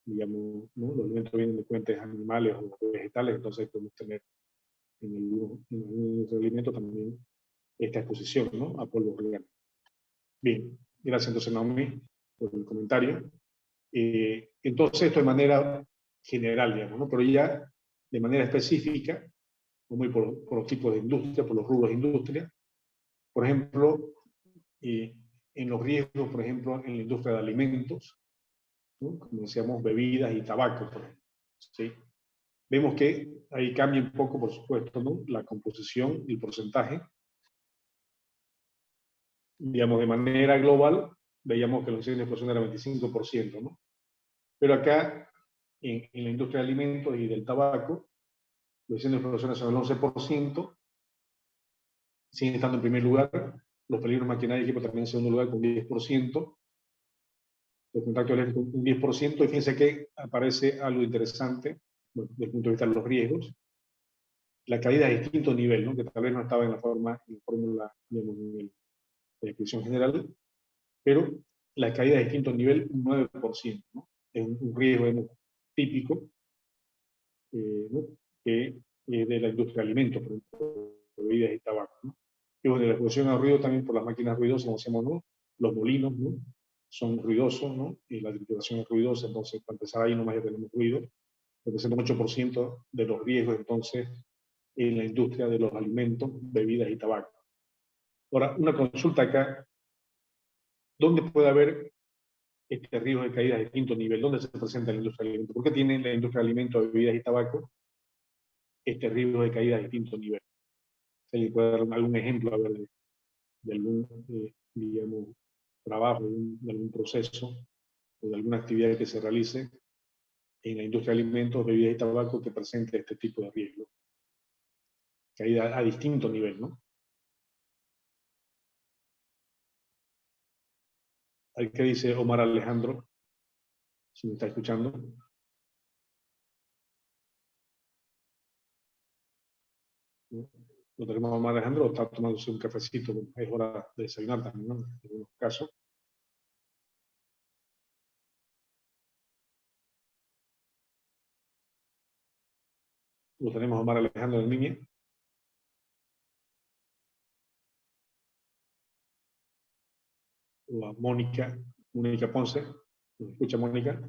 Speaker 1: digamos, ¿no?, los alimentos vienen de fuentes animales o vegetales, entonces podemos tener en el alimento también esta exposición, ¿no?, a polvo orgánico. Bien, gracias entonces, Naomi, por el comentario. Entonces, esto de manera general, digamos, ¿no?, pero ya de manera específica, muy por los tipos de industria, por los rubros de industria. Por ejemplo, en los riesgos, por ejemplo, en la industria de alimentos, ¿no?, como decíamos, bebidas y tabaco, por ejemplo, ¿sí? Vemos que ahí cambia un poco, por supuesto, ¿no?, la composición y el porcentaje. Digamos, de manera global, veíamos que los incendios de explosión era 25%, ¿no? Pero acá en la industria de alimentos y del tabaco, los incendios de explotaciones son el 11%, siguen estando en primer lugar, los peligros maquinaria y equipo también en segundo lugar con 10%, los contactos eléctricos un 10%, y fíjense que aparece algo interesante, bueno, desde el punto de vista de los riesgos, la caída a distinto nivel, ¿no? Que tal vez no estaba en la fórmula, digamos, en la descripción general, pero la caída a distinto nivel, un 9%, ¿no? Es un riesgo, digamos, típico, ¿no? Que de la industria de alimentos, por ejemplo, bebidas y tabaco, ¿no? Y bueno, la exposición al ruido también por las máquinas ruidosas, como decíamos, ¿no? Los molinos, ¿no? Son ruidosos, ¿no? Y la tripulación es ruidosa, entonces para empezar ahí nomás ya tenemos ruido. Representa un 8% de los riesgos, entonces, en la industria de los alimentos, bebidas y tabaco. Ahora, una consulta acá, ¿dónde puede haber este riesgo de caída de distinto nivel? ¿Dónde se presenta en la industria de alimentos? ¿Por qué tiene la industria de alimentos, bebidas y tabaco este riesgo de caída de distinto nivel? ¿Se le puede dar algún ejemplo a ver, de algún, digamos, trabajo, de algún proceso o de alguna actividad que se realice en la industria de alimentos, bebidas y tabaco que presente este tipo de riesgo? Caída a distinto nivel, ¿no? ¿Qué dice Omar Alejandro? Si me está escuchando. ¿No? Lo tenemos a Omar Alejandro, está tomándose un cafecito, es hora de desayunar también, ¿no? En algunos casos. Lo tenemos a Omar Alejandro en línea. O a Mónica Ponce. ¿Me escucha, Mónica?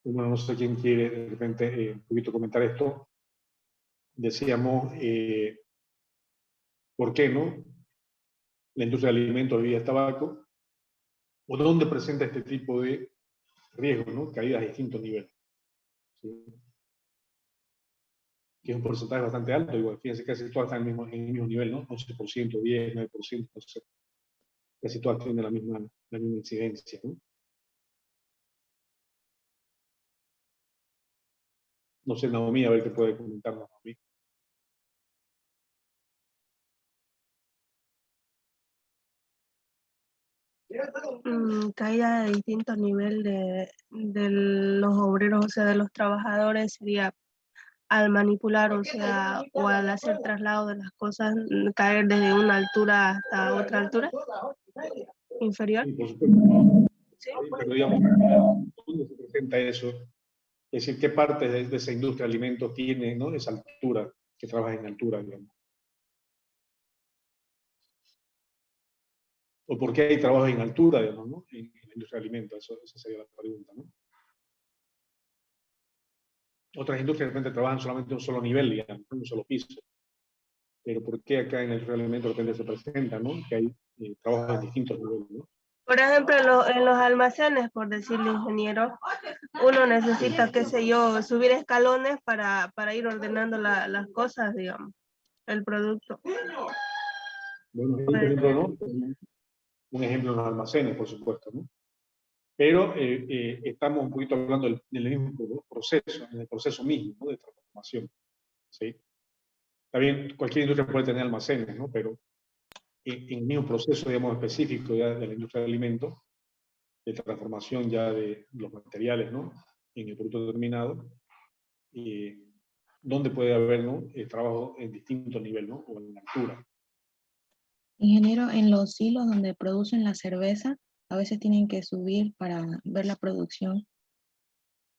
Speaker 1: Bueno, no sé quién quiere de repente un poquito comentar esto. Decíamos, ¿por qué no? La industria de alimentos, bebidas, tabaco, o dónde presenta este tipo de riesgos, ¿no? Caídas a distintos niveles. ¿Sí? Que es un porcentaje bastante alto, igual, fíjense que casi todas están en el mismo nivel, ¿no? 11%, 10, 9%, entonces casi todas tienen la misma incidencia, ¿no? No sé, Naomi, a ver qué puede comentarnos, Naomi.
Speaker 3: Caída de distintos niveles de los obreros, o sea, de los trabajadores, sería al manipular, o sea, o al hacer traslado de las cosas, caer desde una altura hasta otra altura inferior.
Speaker 1: Sí, por supuesto. Sí, pero digamos, ¿dónde se presenta eso? Es decir, ¿qué parte de esa industria de alimentos tiene, ¿no? Esa altura, que trabaja en altura, digamos? ¿O por qué hay trabajo en altura, digamos, ¿no? En la industria de alimentos, esa sería la pregunta, ¿no? Otras industrias de repente trabajan solamente en un solo nivel, digamos, en un solo piso. Pero ¿por qué acá en la industria de alimentos de repente se presenta, ¿no? Que hay trabajos en distintos niveles, ¿no?
Speaker 3: Por ejemplo, en los almacenes, por decirle ingeniero, uno necesita, qué sé yo, subir escalones para ir ordenando las cosas, digamos, el producto.
Speaker 1: Bueno, ahí, por ejemplo, ¿no? Un ejemplo en los almacenes, por supuesto, ¿no? Pero estamos un poquito hablando del mismo proceso, en el proceso mismo, ¿no? De transformación, ¿sí? Está bien, cualquier industria puede tener almacenes, ¿no? Pero en el mismo proceso, digamos, específico ya de la industria de alimentos, de transformación ya de los materiales, ¿no? En el producto terminado, donde puede haber, ¿no? Trabajo en distintos niveles, ¿no? O en altura.
Speaker 2: Ingeniero, en los hilos donde producen la cerveza, a veces tienen que subir para ver la producción.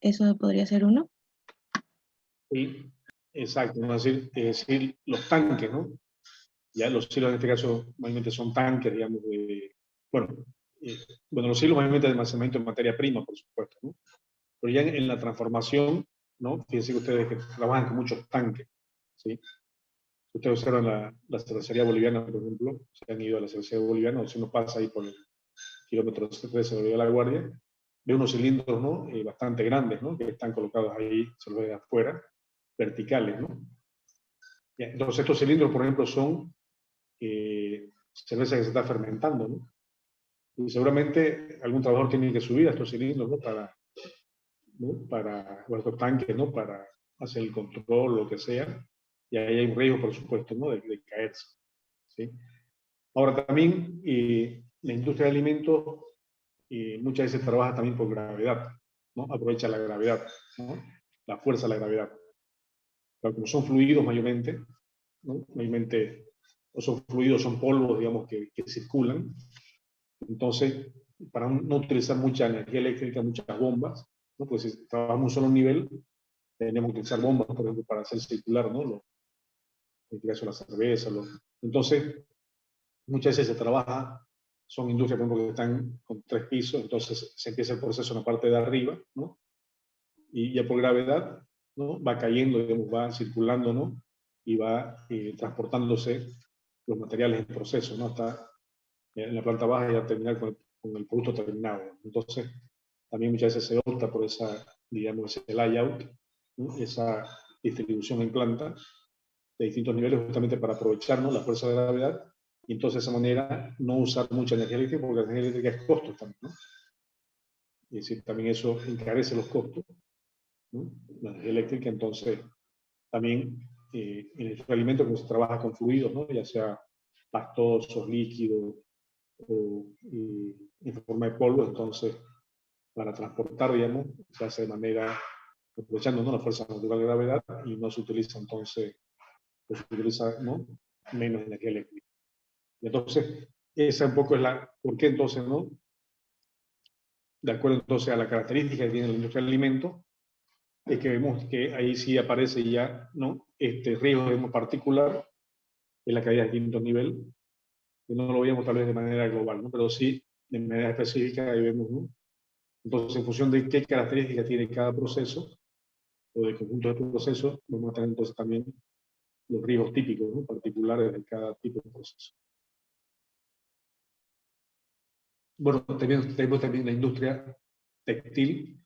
Speaker 2: ¿Eso podría ser uno?
Speaker 1: Sí, exacto, ¿no? Es decir, los tanques, ¿no? Ya los hilos en este caso mayormente son tanques, digamos, bueno, bueno, los hilos mayormente de almacenamiento de materia prima, por supuesto, ¿no? Pero ya en la transformación, ¿no? Fíjense que ustedes que trabajan con muchos tanques, ¿sí? Ustedes observan la cervecería boliviana, por ejemplo, se han ido a la cervecería boliviana, o si uno pasa ahí por el kilómetro 13 de Bolívar La Guardia, ve unos cilindros, ¿no? Bastante grandes, ¿no? Que están colocados ahí, se los ve de afuera, verticales, ¿no? Ya, entonces estos cilindros, por ejemplo, son cerveza que se está fermentando, ¿no? Y seguramente algún trabajador tiene que subir a estos cilindros, ¿no? Para o estos tanques, ¿no? Para hacer el control, lo que sea. Y ahí hay un riesgo, por supuesto, ¿no? De caerse, ¿sí? Ahora también, la industria de alimentos muchas veces trabaja también por gravedad, ¿no? Aprovecha la gravedad, ¿no? La fuerza de la gravedad. Pero como son fluidos mayormente, ¿no? Mayormente, o son fluidos, son polvos, digamos, que circulan. Entonces, para no utilizar mucha energía eléctrica, muchas bombas, ¿no? Pues si trabajamos un solo nivel, tenemos que utilizar bombas, por ejemplo, para hacer circular, ¿no? En este caso la cerveza. Entonces, muchas veces se trabaja, son industrias, por ejemplo, que están con 3 pisos, entonces se empieza el proceso en la parte de arriba, ¿no? Y ya por gravedad, ¿no? Va cayendo, digamos, va circulando, ¿no? Y va transportándose los materiales en proceso, ¿no? Hasta en la planta baja ya terminar con el producto terminado. Entonces, también muchas veces se opta por esa, digamos, ese layout, ¿no? Esa distribución en planta de distintos niveles justamente para aprovechar, ¿no? La fuerza de gravedad y entonces de esa manera no usar mucha energía eléctrica porque la energía eléctrica es costo también, ¿no? Es decir, también eso encarece los costos, ¿no? La energía eléctrica, entonces también en el alimento como se trabaja con fluidos, ¿no? Ya sea pastosos, líquidos o en forma de polvo, entonces para transportar, digamos, se hace de manera aprovechando, ¿no? La fuerza natural de gravedad y no se utiliza entonces, pues, se utiliza, ¿no? Menos energía eléctrica. Y entonces, esa un poco es la, ¿por qué entonces, no? De acuerdo entonces a la característica que tiene la industria del alimento, es que vemos que ahí sí aparece ya, ¿no? Este riesgo, digamos, particular, en la caída de quinto nivel, que no lo veíamos tal vez de manera global, ¿no? Pero sí de manera específica, ahí vemos, ¿no? Entonces, en función de qué características tiene cada proceso, o del conjunto de procesos, vamos a tener entonces también los riesgos típicos, ¿no? Particulares de cada tipo de proceso. Bueno, tenemos también la industria textil,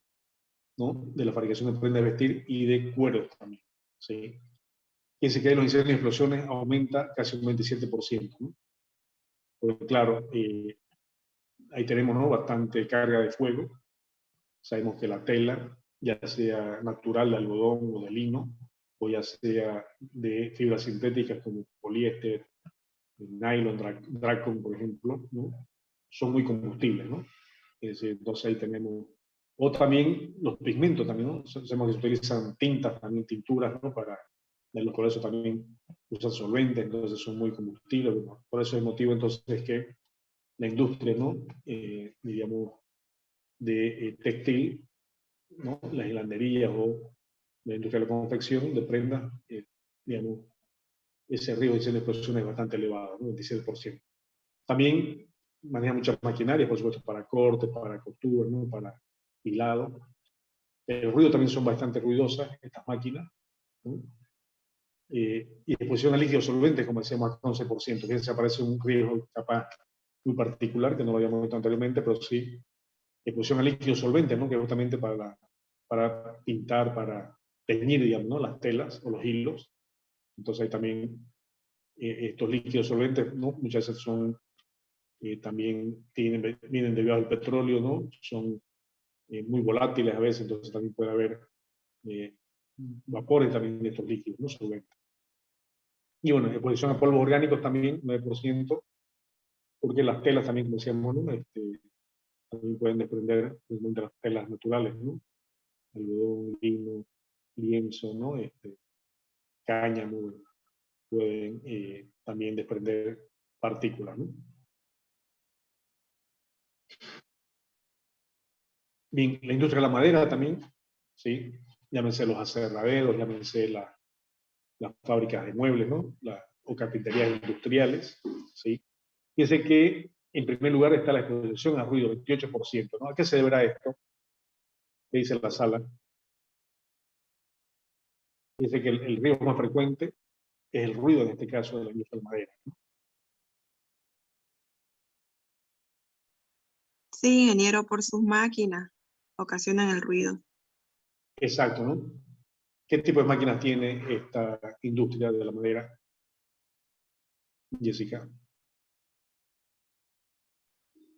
Speaker 1: ¿no? De la fabricación de prendas de vestir y de cueros también, ¿sí? Fíjense que ahí los incendios y explosiones aumenta casi un 27%, ¿no? Porque claro, ahí tenemos, ¿no? Bastante carga de fuego. Sabemos que la tela, ya sea natural de algodón o de lino, o ya sea de fibras sintéticas como poliéster, nylon, dracon, por ejemplo, ¿no? Son muy combustibles, ¿no? Es decir, entonces ahí tenemos, o también los pigmentos también, ¿no? Sabemos que se utilizan tintas, también tinturas, ¿no? Para los colores también usan solventes, entonces son muy combustibles, ¿no? Por eso es el motivo entonces que la industria, ¿no? Diríamos, de textil, ¿no? Las hilanderías o la industria de la confección de prendas, digamos, ese riesgo de explosión es bastante elevado, ¿no? 27%. También maneja muchas maquinarias, por supuesto, para corte, para costura, ¿no? Para hilado. El ruido también son bastante ruidosas estas máquinas, ¿no? Y exposición a líquidos solventes, como decíamos, hasta 11%. Fíjense, aparece un riesgo capaz muy particular, que no lo habíamos visto anteriormente, pero sí exposición a líquidos solventes, ¿no? Que es justamente para pintar, para teñir, digamos, ¿no? Las telas o los hilos. Entonces hay también estos líquidos solventes, ¿no? Muchas veces son, también vienen derivados del petróleo, ¿no? Son muy volátiles a veces, entonces también puede haber vapores también de estos líquidos, ¿no? Solventes. Y bueno, exposición a polvos orgánicos también, 9%, porque las telas también, como decíamos, ¿no? También pueden desprender de las telas naturales, ¿no? Algodón, lino, lienzo, ¿no? Cáñamo, pueden también desprender partículas, ¿no? Bien, la industria de la madera también, ¿sí? Llámense los aserraderos, llámense las fábricas de muebles, ¿no? O carpinterías industriales, ¿sí? Fíjense que en primer lugar está la exposición a ruido, 28%, ¿no? ¿A qué se deberá esto? ¿Qué dice la sala? Fíjense que el riesgo más frecuente es el ruido, en este caso, de la industria de la madera, ¿no?
Speaker 4: Sí, ingeniero, por sus máquinas. ocasionan el ruido.
Speaker 1: Exacto, ¿no? ¿Qué tipo de máquinas tiene esta industria de la madera, Jessica?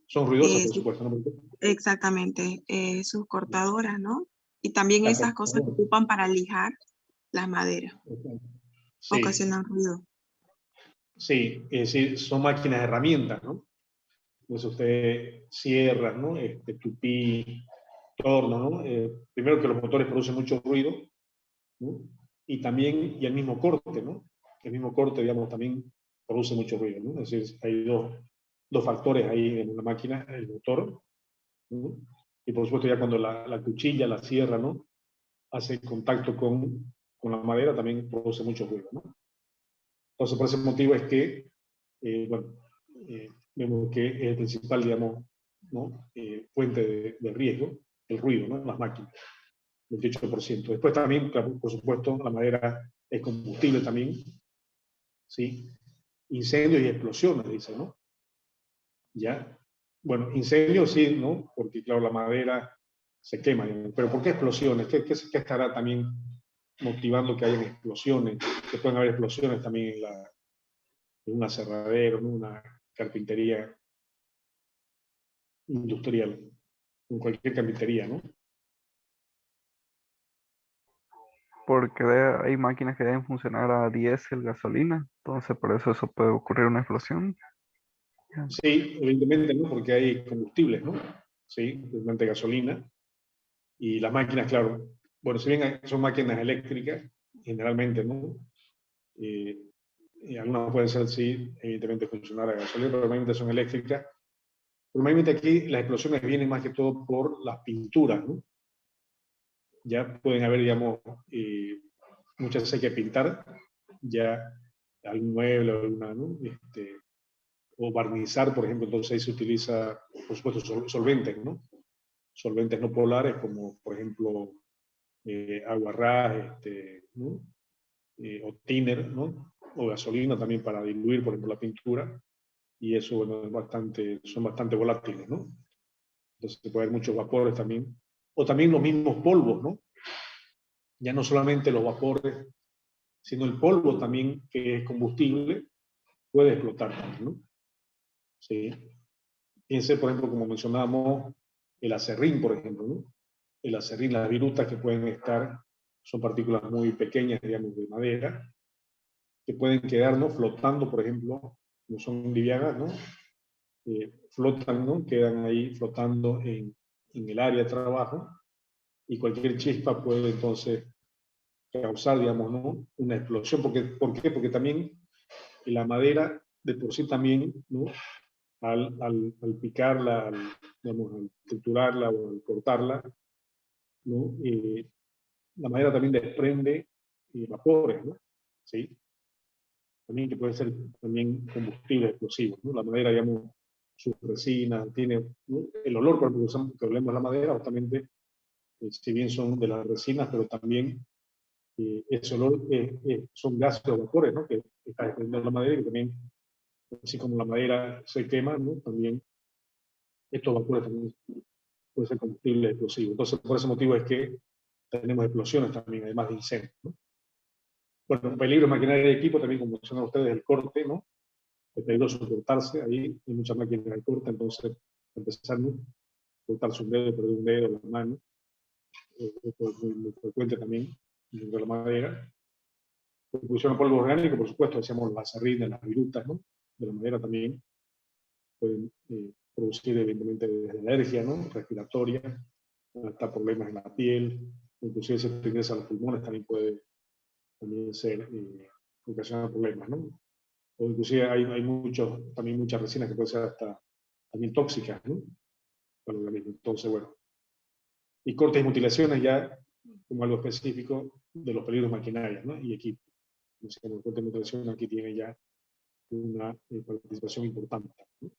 Speaker 1: Son ruidosas, por supuesto, ¿no?
Speaker 4: Exactamente, sus cortadoras, ¿no? Y también esas cosas que ocupan para lijar la madera.
Speaker 1: Sí.
Speaker 4: Ocasionan ruido.
Speaker 1: Sí, es decir, son máquinas herramientas, ¿no? Entonces usted cierra, ¿no? Tupí, torno, ¿no? Primero que los motores producen mucho ruido, ¿no? Y también, y el mismo corte, ¿no? El mismo corte, digamos, también produce mucho ruido, ¿no? Es decir, hay dos factores ahí en una máquina, el motor, ¿no? Y por supuesto ya cuando la cuchilla, la sierra, ¿no? Hace contacto con la madera, también produce mucho ruido, ¿no? Entonces, por ese motivo es que, bueno, vemos que es el principal, digamos, ¿no? Fuente de riesgo, el ruido, ¿no? En las máquinas, 28%. Después también, claro, por supuesto, la madera es combustible también, ¿sí? Incendios y explosiones, dice, ¿no? ¿Ya? Bueno, incendios sí, ¿no? Porque, claro, la madera se quema, digamos. Pero ¿por qué explosiones? ¿Qué estará también motivando que hayan explosiones? Que pueden haber explosiones también en un aserradero, en una carpintería industrial, en cualquier carpintería, ¿no?
Speaker 5: Porque hay máquinas que deben funcionar a diésel, gasolina, entonces por eso puede ocurrir una explosión.
Speaker 1: Sí, evidentemente, ¿no? Porque hay combustibles, ¿no? Sí, principalmente gasolina. Y las máquinas, claro, bueno, si bien son máquinas eléctricas, generalmente, ¿no? Y algunas pueden ser, sí, evidentemente funcionar a gasolina, pero normalmente son eléctricas. Normalmente aquí las explosiones vienen más que todo por las pinturas, ¿no? Ya pueden haber, digamos, muchas veces hay que pintar ya algún mueble o alguna, ¿no? O barnizar, por ejemplo, entonces ahí se utiliza, por supuesto, solventes, ¿no? Solventes no polares como, por ejemplo, aguarrás, ¿no? O thinner, ¿no? O gasolina también para diluir, por ejemplo, la pintura. Y eso, bueno, son bastante volátiles, ¿no? Entonces se puede haber muchos vapores también. O también los mismos polvos, ¿no? Ya no solamente los vapores, sino el polvo también, que es combustible, puede explotar también, ¿no? Sí. Fíjense, por ejemplo, como mencionábamos, el acerrín, por ejemplo, ¿no? El acerrín, las virutas que pueden estar, son partículas muy pequeñas, digamos, de madera, que pueden quedar, ¿no? Flotando, por ejemplo, no son livianas, ¿no? Flotan, ¿no? Quedan ahí flotando en el área de trabajo, y cualquier chispa puede entonces causar, digamos, ¿no? Una explosión. ¿Por qué? Porque también la madera de por sí también, ¿no? Al picarla, digamos, al triturarla o al cortarla, ¿no? La madera también desprende vapores, ¿no? ¿Sí? También que puede ser también combustible explosivo, ¿no? La madera, digamos, su resina, tiene, ¿no? El olor cuando que hablemos de la madera, justamente, si bien son de las resinas, pero también ese olor son gases o vapores, ¿no? Que está desprendiendo la madera, y que también, así como la madera se quema, ¿no? También estos vapores también pueden ser combustible explosivo. Entonces, por ese motivo es que tenemos explosiones también, además de incendios, ¿no? Bueno, peligro maquinaria de equipo, también como mencionaron ustedes, el corte, ¿no? Es peligroso cortarse, ahí hay muchas máquinas de corte, entonces, empezar, ¿no? Cortarse un dedo, perder un dedo, la mano, esto es muy frecuente también dentro de la madera. Producción de polvo orgánico, por supuesto, decíamos las acerrín, las virutas, ¿no? De la madera también pueden producir evidentemente desde alergia, ¿no? Respiratoria, hasta problemas en la piel, inclusive si te ingresa a los pulmones también puede también ser, ocasionar problemas, ¿no? O inclusive hay también muchas resinas que pueden ser hasta también tóxicas, ¿no? Para el organismo. Entonces, bueno. Y cortes y mutilaciones ya como algo específico de los peligros maquinarios, ¿no? Y equipos. Entonces, como el corte y mutilación aquí tiene ya una participación importante, ¿no?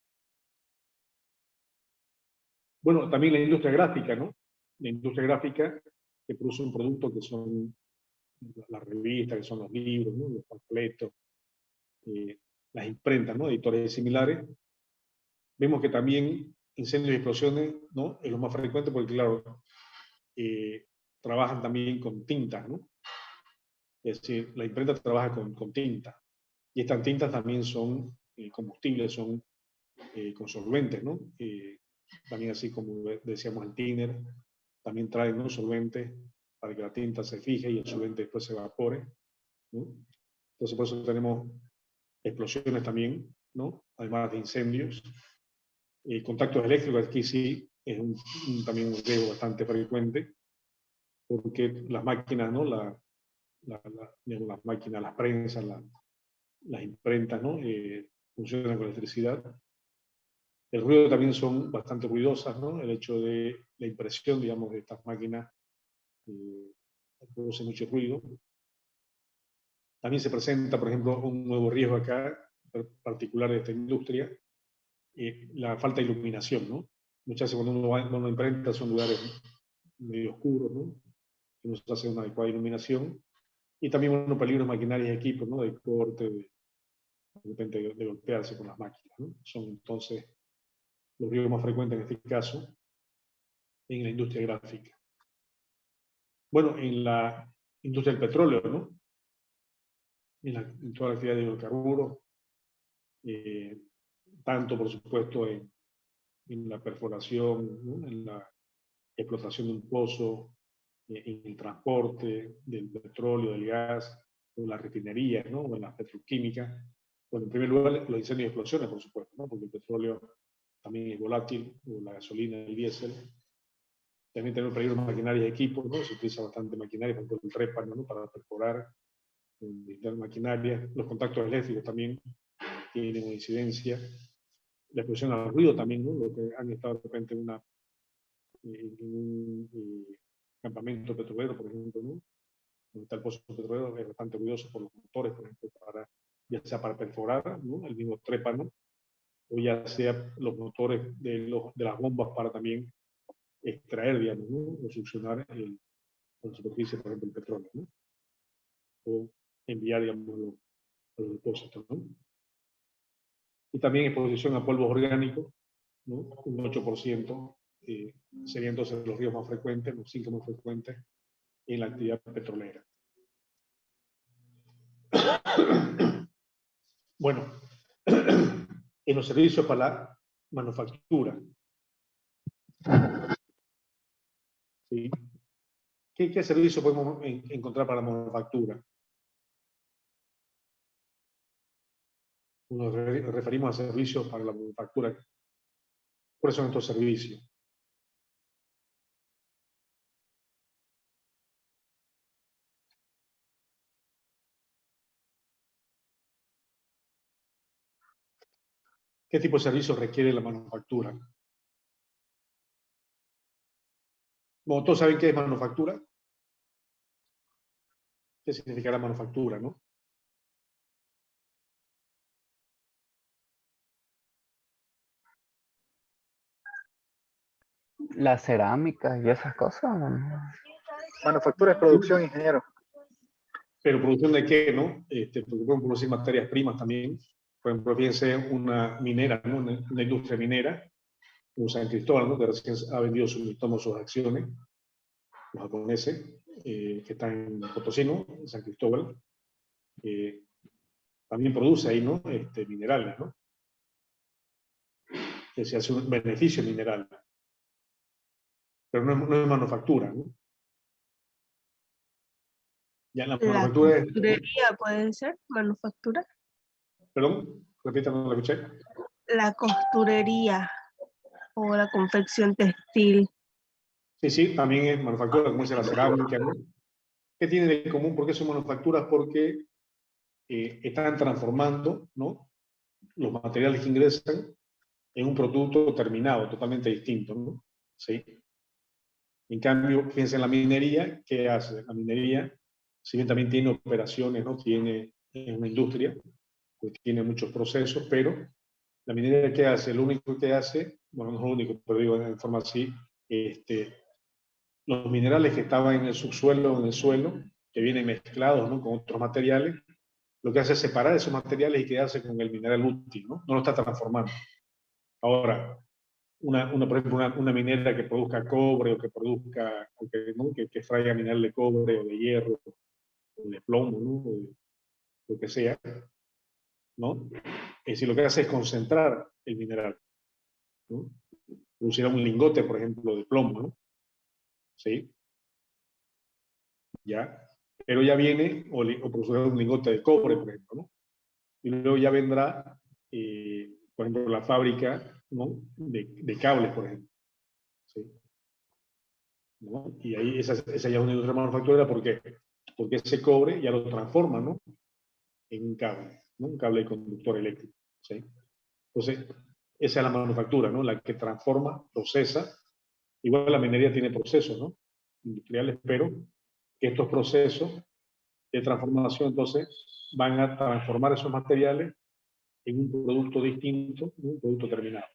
Speaker 1: Bueno, también la industria gráfica, ¿no? La industria gráfica que produce un producto que son las revistas, que son los libros, ¿no? Los panfletos, las imprentas, ¿no? Editores similares. Vemos que también incendios y explosiones, ¿no? Es lo más frecuente porque, claro, trabajan también con tintas, ¿no? Es decir, la imprenta trabaja con tinta. Y estas tintas también son combustibles, son con solventes, ¿no? También así como decíamos el thinner, también traen, ¿no?, solventes para que la tinta se fije y el solvente después se evapore, ¿no? Entonces por eso tenemos explosiones también, ¿no? Además de incendios. Contactos eléctricos aquí sí es también un riesgo bastante frecuente, porque las máquinas, ¿no?, digamos, las máquinas, las prensas, las imprentas, ¿no?, funcionan con electricidad. El ruido también son bastante ruidosas, ¿no? El hecho de la impresión, digamos, de estas máquinas produce mucho ruido. También se presenta, por ejemplo, un nuevo riesgo acá, particular de esta industria, la falta de iluminación, ¿no? Muchas veces cuando uno imprenta son lugares medio oscuros, ¿no? Que no se hace una adecuada iluminación. Y también unos peligros maquinarias y equipos, ¿no? De corte, de repente de golpearse con las máquinas, ¿no? Son entonces los riesgos más frecuentes en este caso en la industria gráfica. Bueno, en la industria del petróleo, ¿no? En toda la actividad de hidrocarburos, tanto por supuesto en la perforación, ¿no?, en la explotación de un pozo, en el transporte del petróleo, del gas, o la refinería, ¿no?, o en las petroquímicas. Bueno, en primer lugar, los incendios y explosiones, por supuesto, ¿no?, porque el petróleo también es volátil, o la gasolina, el diésel. También tenemos peligros maquinarias y equipos, ¿no? Se utiliza bastante maquinaria, por ejemplo, el trépano, ¿no?, para perforar, maquinaria. Los contactos eléctricos también tienen una incidencia. La exposición al ruido también, ¿no? Lo que han estado de repente en un campamento petrolero, por ejemplo, ¿no?, donde está el pozo petrolero, es bastante ruidoso por los motores, por ejemplo, ya sea para perforar, ¿no?, el mismo trépano, o ya sea los motores de las bombas para también extraer, digamos, ¿no?, o succionar con la superficie, por ejemplo, el petróleo, ¿no?, o enviar, digamos, los depósitos, ¿no? Y también exposición a polvos orgánicos, ¿no? Un 8% serían entonces los riesgos más frecuentes, los síntomas más frecuentes en la actividad petrolera. Bueno, en los servicios para la manufactura, ¿sí? ¿Qué servicio podemos encontrar para la manufactura? Nos referimos a servicios para la manufactura. ¿Cuáles son estos servicios? ¿Qué tipo de servicios requiere la manufactura? Bueno, todos saben qué es manufactura. ¿Qué significa la manufactura, no?
Speaker 5: La cerámica y esas cosas.
Speaker 6: Manufactura es producción, ingeniero.
Speaker 1: Pero producción de qué, ¿no? Porque pueden producir materias primas también. Por ejemplo, fíjense una minera, ¿no?, una industria minera, como San Cristóbal, ¿no?, que recién ha vendido sus acciones, los japoneses, que están en Potosí, ¿no?, en San Cristóbal. También produce ahí, ¿no?, minerales, ¿no? Que se hace un beneficio mineral. Pero no es manufactura, ¿no? Ya la manufactura es...
Speaker 3: costurería puede ser manufactura.
Speaker 1: Perdón, repita, no la escuché.
Speaker 3: La costurería o la confección textil.
Speaker 1: Sí, también es manufactura, como dice la cerámica, ¿no? ¿Qué tienen de común? ¿Por qué son manufacturas? Porque están transformando, ¿no?, los materiales que ingresan en un producto terminado, totalmente distinto, ¿no? ¿Sí? En cambio, fíjense en la minería, ¿qué hace? La minería, si bien también tiene operaciones, ¿no?, es una industria, pues tiene muchos procesos, pero la minería, ¿qué hace? Lo único que hace, bueno, no es lo único, pero digo de forma así, los minerales que estaban en el subsuelo o en el suelo, que vienen mezclados, ¿no?, con otros materiales, lo que hace es separar esos materiales y quedarse con el mineral útil, ¿no? No lo está transformando. Ahora, por ejemplo, una minera que produzca cobre o que produzca, ¿no? que extraiga mineral de cobre o de hierro o de plomo, ¿no? O de lo que sea, ¿no? Es decir, lo que hace es concentrar el mineral, ¿no? Producirá un lingote, por ejemplo, de plomo, ¿no? ¿Sí? ¿Ya? Pero ya viene, o producirá un lingote de cobre, por ejemplo, ¿no? Y luego ya vendrá, por ejemplo, la fábrica, ¿no? de cables, por ejemplo. ¿Sí? ¿No? Y ahí esa ya es una industria manufacturera, ¿por qué? Porque ese cobre ya lo transforma, ¿no? En un cable, ¿no? Un cable de conductor eléctrico, ¿sí? Entonces, esa es la manufactura, ¿no? La que transforma, procesa. Igual la minería tiene procesos, ¿no? Industriales, pero que estos procesos de transformación, entonces, van a transformar esos materiales en un producto distinto, un producto terminado.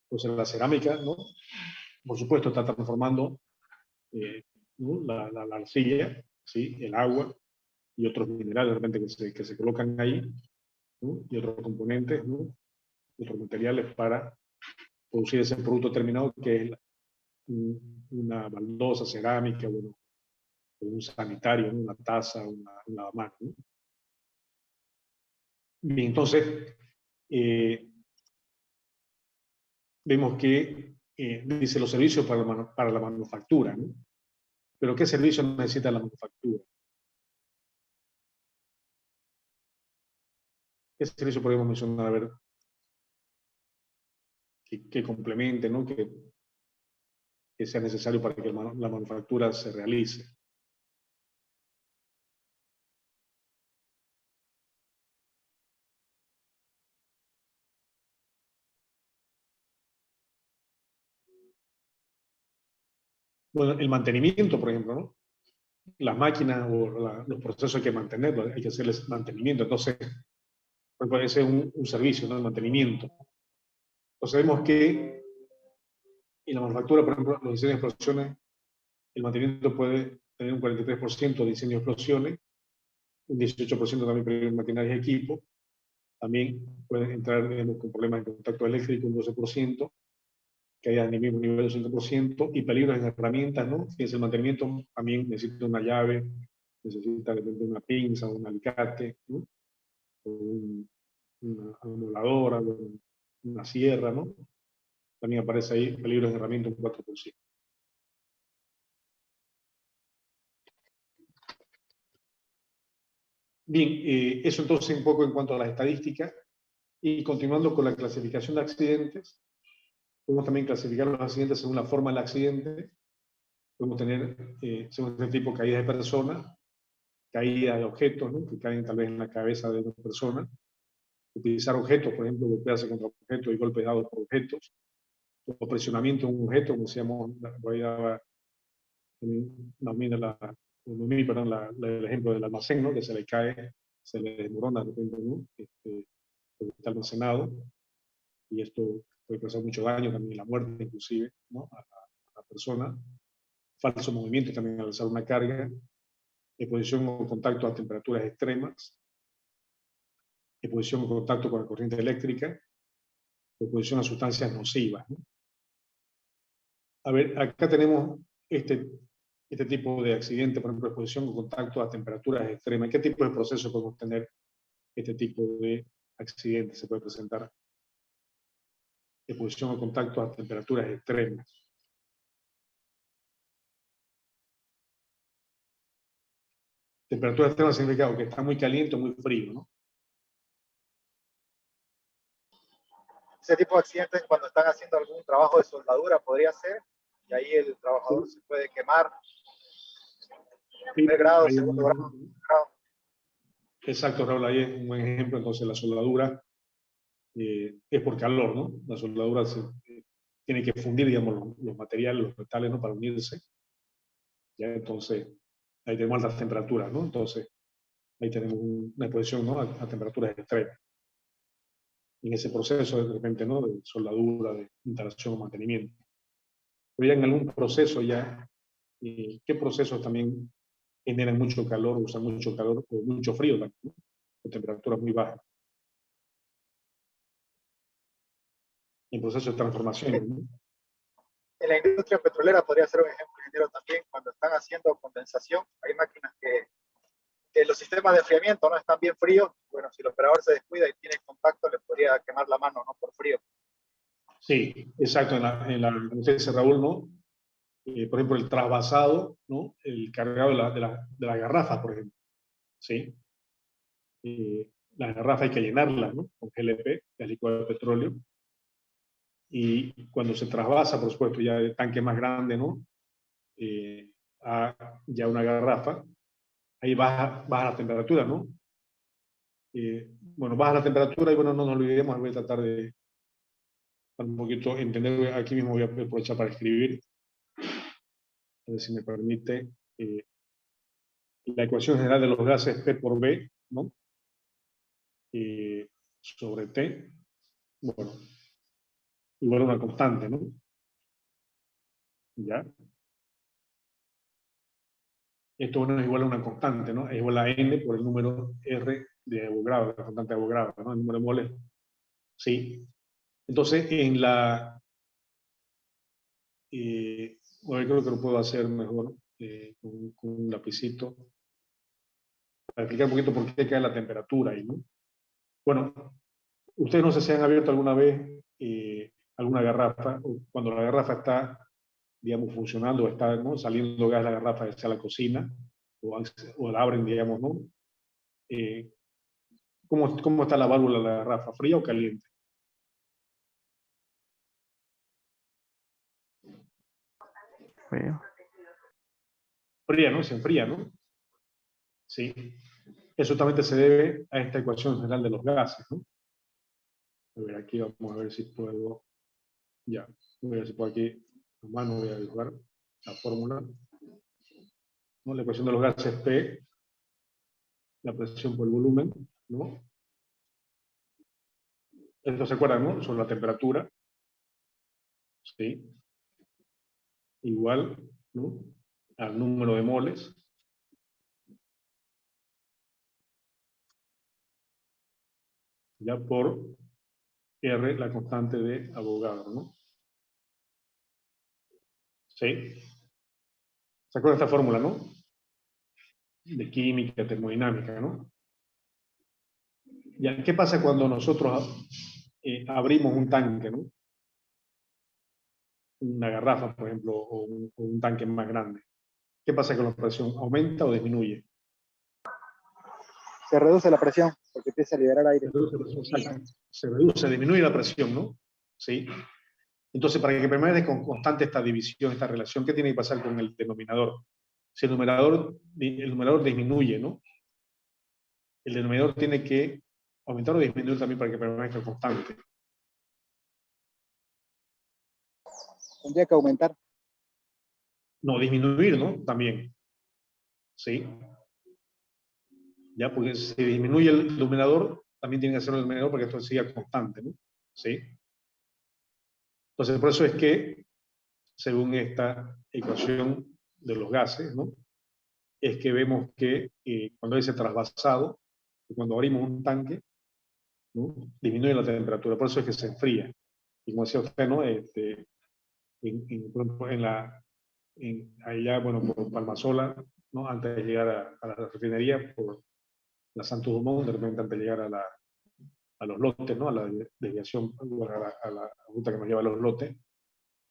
Speaker 1: Entonces, la cerámica, ¿no? Por supuesto, está transformando ¿no? la arcilla, ¿sí? El agua y otros minerales de repente que se colocan ahí, ¿no? Y otros componentes, ¿no? Otros materiales para producir ese producto terminado que es una baldosa cerámica, bueno, un sanitario, ¿no? Una taza, un lavamanos, ¿no? Bien, entonces, vemos que dice los servicios para la manufactura, ¿no? Pero ¿qué servicios necesita la manufactura? ¿Qué servicio podemos mencionar? A ver, que complemente, ¿no? Que sea necesario para que la manufactura se realice. Bueno, el mantenimiento, por ejemplo, ¿no? Las máquinas o los procesos hay que mantenerlos, hay que hacerles mantenimiento. Entonces, puede ser un servicio, ¿no? El mantenimiento. Entonces vemos que en la manufactura, por ejemplo, los diseños de explosiones, el mantenimiento puede tener un 43% de diseño de explosiones, un 18% también prevé maquinaria y equipo, también pueden entrar con problemas de contacto eléctrico un 12%, caídas de mismo nivel un 5%, y peligros en herramientas, ¿no? Fíjense, el mantenimiento también necesita una llave, necesita de repente una pinza, un alicate, ¿no? O una amoladora, una sierra, ¿no? También aparece ahí peligros de herramienta un 4%. Bien, eso entonces un poco en cuanto a las estadísticas. Y continuando con la clasificación de accidentes, podemos también clasificar los accidentes según la forma del accidente. Podemos tener, según este tipo, caídas de personas, caídas de objetos, ¿no? Que caen tal vez en la cabeza de una persona. Utilizar objetos, por ejemplo, golpearse contra objetos y golpes dados por objetos. O presionamiento en un objeto, como decíamos, voy a el ejemplo del almacén, ¿no? Que se le cae, se le desmorona de repente, ¿no? Porque está almacenado, y esto puede causar mucho daño, también la muerte inclusive, ¿no? a la persona. Falso movimiento también al alzar una carga, exposición o contacto a temperaturas extremas, exposición o contacto con la corriente eléctrica, exposición a sustancias nocivas, ¿no? A ver, acá tenemos este tipo de accidente, por ejemplo, exposición o contacto a temperaturas extremas. ¿Qué tipo de proceso podemos tener este tipo de accidente? Se puede presentar exposición o contacto a temperaturas extremas. Temperatura extrema significa que está muy caliente o muy frío, ¿no?
Speaker 6: Ese tipo de accidentes cuando están haciendo algún trabajo de soldadura podría ser, y ahí el trabajador se puede quemar. Primer grado, segundo grado.
Speaker 1: Exacto, Raúl, ahí es un buen ejemplo. Entonces la soldadura es por calor, ¿no? La soldadura tiene que fundir, digamos, los materiales, los metales, ¿no? Para unirse. Ya, entonces, ahí tenemos altas temperaturas, ¿no? Entonces, ahí tenemos una exposición, ¿no? a temperaturas extremas. En ese proceso, de repente, ¿no? De soldadura, de instalación o mantenimiento. Pero ya en algún proceso ya, ¿qué procesos también generan mucho calor, usan mucho calor o mucho frío también, ¿no? Con temperaturas muy bajas? en proceso de transformación, ¿no?
Speaker 6: En la industria petrolera podría ser un ejemplo, ingeniero, también cuando están haciendo condensación, hay máquinas que los sistemas de enfriamiento no están bien fríos. Bueno, si el operador se descuida y tiene contacto, le podría quemar la mano, ¿no? Por frío.
Speaker 1: Sí, exacto, como usted dice, Raúl, ¿no? Por ejemplo, el trasvasado, ¿no? El cargado de la garrafa, por ejemplo, ¿sí? La garrafa hay que llenarla, ¿no? Con GLP, gas licuado de petróleo. Y cuando se trasvasa, por supuesto, ya de tanque más grande, ¿no? A ya una garrafa, ahí baja la temperatura, ¿no? Bueno, baja la temperatura y bueno, no nos olvidemos, voy a tratar de un poquito entender, aquí mismo voy a aprovechar para escribir, a ver si me permite, la ecuación general de los gases P por B, ¿no? Sobre T, bueno, igual a una constante, ¿no? ¿Ya? Esto no es igual a una constante, ¿no? Es igual a N por el número R de Avogadro, la constante de Avogadro, ¿no? El número de moles. Sí. Entonces, en la... bueno, creo que lo puedo hacer mejor con un lapicito para explicar un poquito por qué cae la temperatura ahí, ¿no? Bueno, ustedes no sé si han abierto alguna vez alguna garrafa, o cuando la garrafa está, digamos, funcionando, o está, ¿no? Saliendo gas de la garrafa hacia la cocina, o la abren, digamos, ¿no? ¿Cómo está la válvula de la garrafa? ¿Fría o caliente?
Speaker 5: Frío.
Speaker 1: Fría, ¿no? Se enfría, ¿no? Sí. Eso también se debe a esta ecuación general de los gases, ¿no? A ver, aquí vamos a ver si puedo... Ya, voy a ver si puedo aquí, a mano voy a dibujar la fórmula, ¿no? La ecuación de los gases P, la presión por el volumen, ¿no? Esto se acuerdan, ¿no? Sobre la temperatura, ¿sí? Igual, ¿no? Al número de moles, ya por R, la constante de Avogadro, ¿no? ¿Sí? ¿Se acuerdan de esta fórmula, no? De química, termodinámica, ¿no? Ya, ¿qué pasa cuando nosotros abrimos un tanque, ¿no? Una garrafa, por ejemplo, o un tanque más grande? ¿Qué pasa con la presión? ¿Aumenta o disminuye?
Speaker 6: Se reduce la presión porque empieza a liberar aire.
Speaker 1: Se reduce, disminuye la presión, ¿no? ¿Sí? Entonces, para que permanezca constante esta división, esta relación, ¿qué tiene que pasar con el denominador? Si el numerador disminuye, ¿no? El denominador tiene que aumentar o disminuir también para que permanezca constante.
Speaker 6: Tendría que aumentar.
Speaker 1: No, disminuir, ¿no? También. ¿Sí? Ya, porque si disminuye el denominador, también tiene que hacerlo el denominador para que esto siga constante, ¿no? ¿Sí? Entonces, por eso es que, según esta ecuación de los gases, ¿no? Es que vemos que cuando hay ese trasvasado, cuando abrimos un tanque, ¿no? Disminuye la temperatura, por eso es que se enfría. Y como decía usted, ¿no? Por ejemplo, allá, bueno, por Palmasola, ¿no? Antes de llegar a la refinería, por la Santos Dumont, de repente antes de llegar a los lotes, ¿no? A la desviación, a la ruta que nos lleva a los lotes,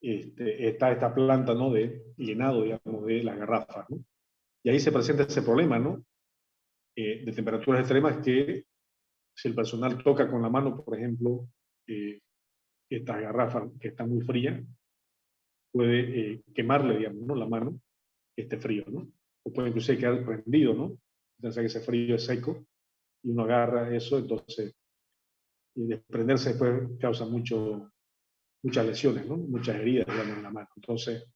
Speaker 1: está esta planta, ¿no? De llenado, digamos, de las garrafas, ¿no? Y ahí se presenta ese problema, ¿no? De temperaturas extremas que si el personal toca con la mano, por ejemplo, esta garrafa que está muy fría, puede quemarle, digamos, ¿no? La mano, que esté frío, ¿no? O puede incluso quedar prendido, ¿no? Entonces que ese frío es seco y uno agarra eso, entonces desprenderse después causa muchas lesiones, ¿no? Muchas heridas, digamos, en la mano. Entonces,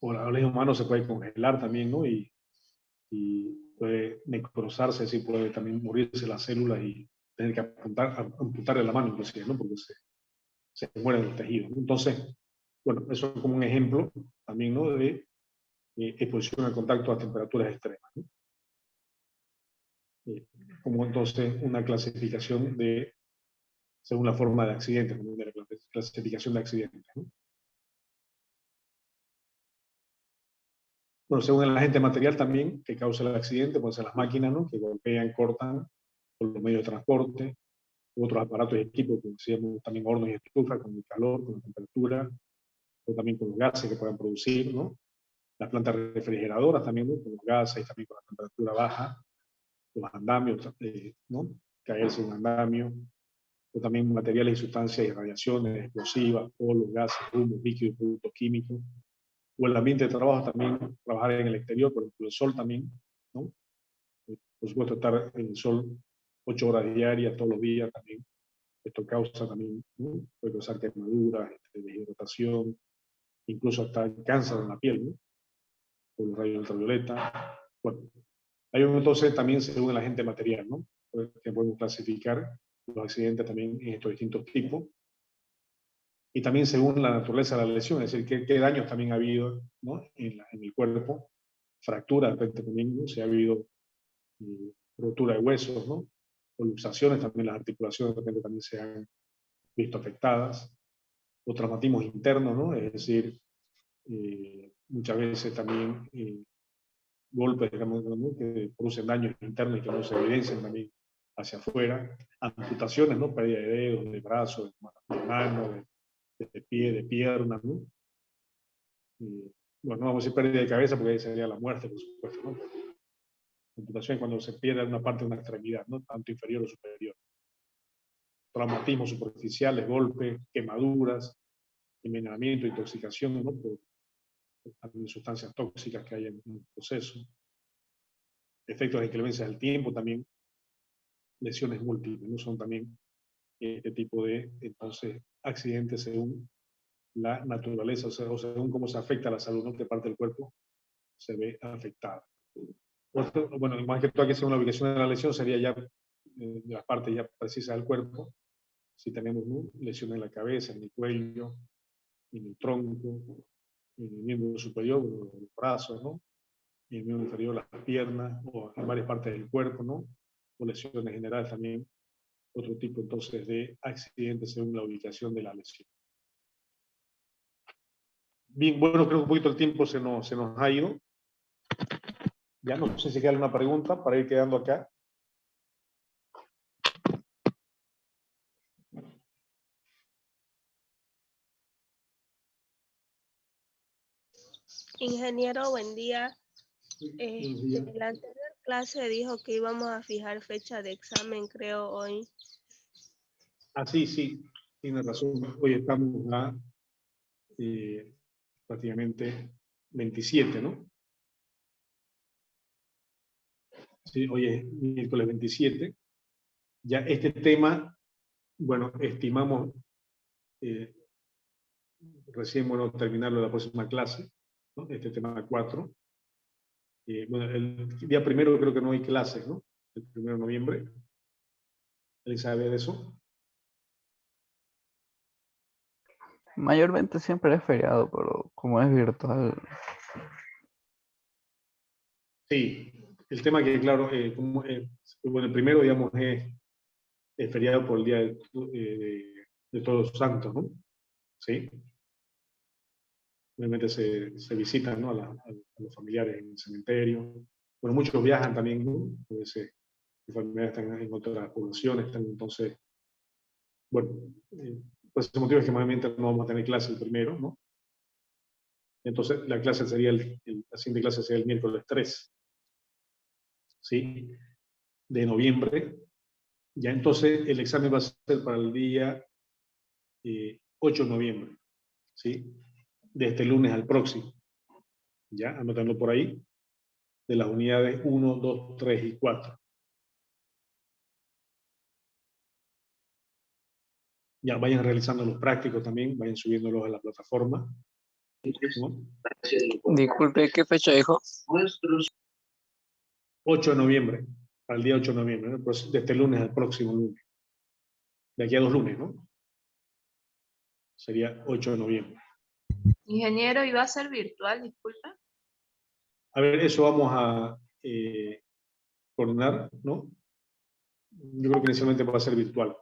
Speaker 1: o la mano se puede congelar también, ¿no? Y puede necrosarse, sí, puede también morirse las células y tener que amputarle la mano, inclusive, ¿no? Porque se mueren los tejidos, ¿no? Entonces, bueno, eso es como un ejemplo también, ¿no? De exposición al contacto a temperaturas extremas, ¿no? Como entonces una clasificación de según la forma de accidente, de la clasificación de accidentes, ¿no? Bueno, según el agente material también que causa el accidente, pueden ser las máquinas, ¿no? Que golpean, cortan, por los medios de transporte, otros aparatos y equipos, como decíamos, también hornos y estufas, con el calor, con la temperatura, o también con los gases que puedan producir, ¿no? Las plantas refrigeradoras también, ¿no? Con los gases y también con la temperatura baja, los andamios, ¿no? Caerse en un andamio, o también materiales y sustancias y radiaciones explosivas, polvos, gases, humos, líquidos, productos químicos, o el ambiente de trabajo también, trabajar en el exterior, por ejemplo, el sol también, ¿no? Por supuesto, estar en el sol 8 horas diarias, todos los días también. Esto causa también, ¿no? Puede causar quemaduras, deshidratación, incluso hasta cáncer en la piel, ¿no? Por los rayos ultravioleta. Bueno, hay entonces también según el agente material, ¿no? Que podemos clasificar los accidentes también en estos distintos tipos. Y también según la naturaleza de la lesión, es decir, qué daños también ha habido, ¿no? en el cuerpo, fracturas, de repente también, ¿no? Si ha habido rotura de huesos, ¿no? O luxaciones, también las articulaciones de repente también se han visto afectadas, o traumatismos internos, ¿no? Es decir, muchas veces también golpes, digamos, ¿no? Que producen daños internos y que no se evidencian también hacia afuera, amputaciones, ¿no? Pérdida de dedos, de brazos, de manos, de pie, de pierna, ¿no? Bueno, no vamos a decir pérdida de cabeza porque ahí sería la muerte, por supuesto, ¿no? Amputación es cuando se pierde una parte de una extremidad, ¿no? Tanto inferior o superior. Traumatismos superficiales, golpes, quemaduras, envenenamiento, intoxicación, ¿no? Por también sustancias tóxicas que hay en el proceso. Efectos de inclemencia del tiempo también, lesiones múltiples, ¿no? Son también este tipo de, entonces, accidentes según la naturaleza, o según cómo se afecta a la salud, ¿no? Qué parte del cuerpo se ve afectada. Bueno, más que todo aquí según la ubicación de la lesión sería ya de las partes ya precisas del cuerpo. Si tenemos, ¿no? Lesiones en la cabeza, en el cuello, en el tronco, en el miembro superior, en los brazos, ¿no? En el miembro inferior, las piernas, o en varias partes del cuerpo, ¿no? O lesiones generales también, otro tipo entonces de accidentes según la ubicación de la lesión. Bien, bueno, creo que un poquito el tiempo se nos ha ido. Ya no sé si queda alguna pregunta para ir quedando acá.
Speaker 3: Ingeniero, buen día. En la anterior clase dijo que íbamos a fijar fecha de examen, creo, hoy.
Speaker 1: Ah, sí, tiene razón. Hoy estamos a prácticamente 27, ¿no? Sí, hoy es miércoles 27. Ya este tema, bueno, estimamos recién, bueno, terminarlo en la próxima clase, ¿no? Este tema 4. Bueno, el día primero creo que no hay clases, ¿no? El 1 de noviembre. ¿Alguien sabe de eso?
Speaker 5: Mayormente siempre es feriado, pero como es virtual.
Speaker 1: Sí, el tema que, claro, bueno, el primero, digamos, es feriado por el Día de Todos los Santos, ¿no? Sí. Obviamente se visitan, ¿no? a los familiares en el cementerio. Bueno, muchos viajan también, ¿no? Pues, los familiares están en otras poblaciones, están, entonces, bueno, pues ese motivo es que normalmente no vamos a tener clase el primero, ¿no? Entonces la clase sería, la siguiente clase sería el miércoles 3, ¿sí? De noviembre. Ya entonces el examen va a ser para el día 8 de noviembre, ¿sí? De este lunes al próximo. Ya, anotando por ahí, de las unidades 1, 2, 3 y 4. Ya vayan realizando los prácticos también, vayan subiéndolos a la plataforma, ¿no?
Speaker 7: Disculpe, ¿qué fecha dijo?
Speaker 1: 8 de noviembre, para el día 8 de noviembre, ¿no? Pues de este lunes al próximo lunes. De aquí a 2 lunes, ¿no? Sería 8 de noviembre.
Speaker 8: Ingeniero, ¿iba a ser virtual? Disculpa.
Speaker 1: A ver, eso vamos a coordinar, ¿no? Yo creo que inicialmente va a ser virtual.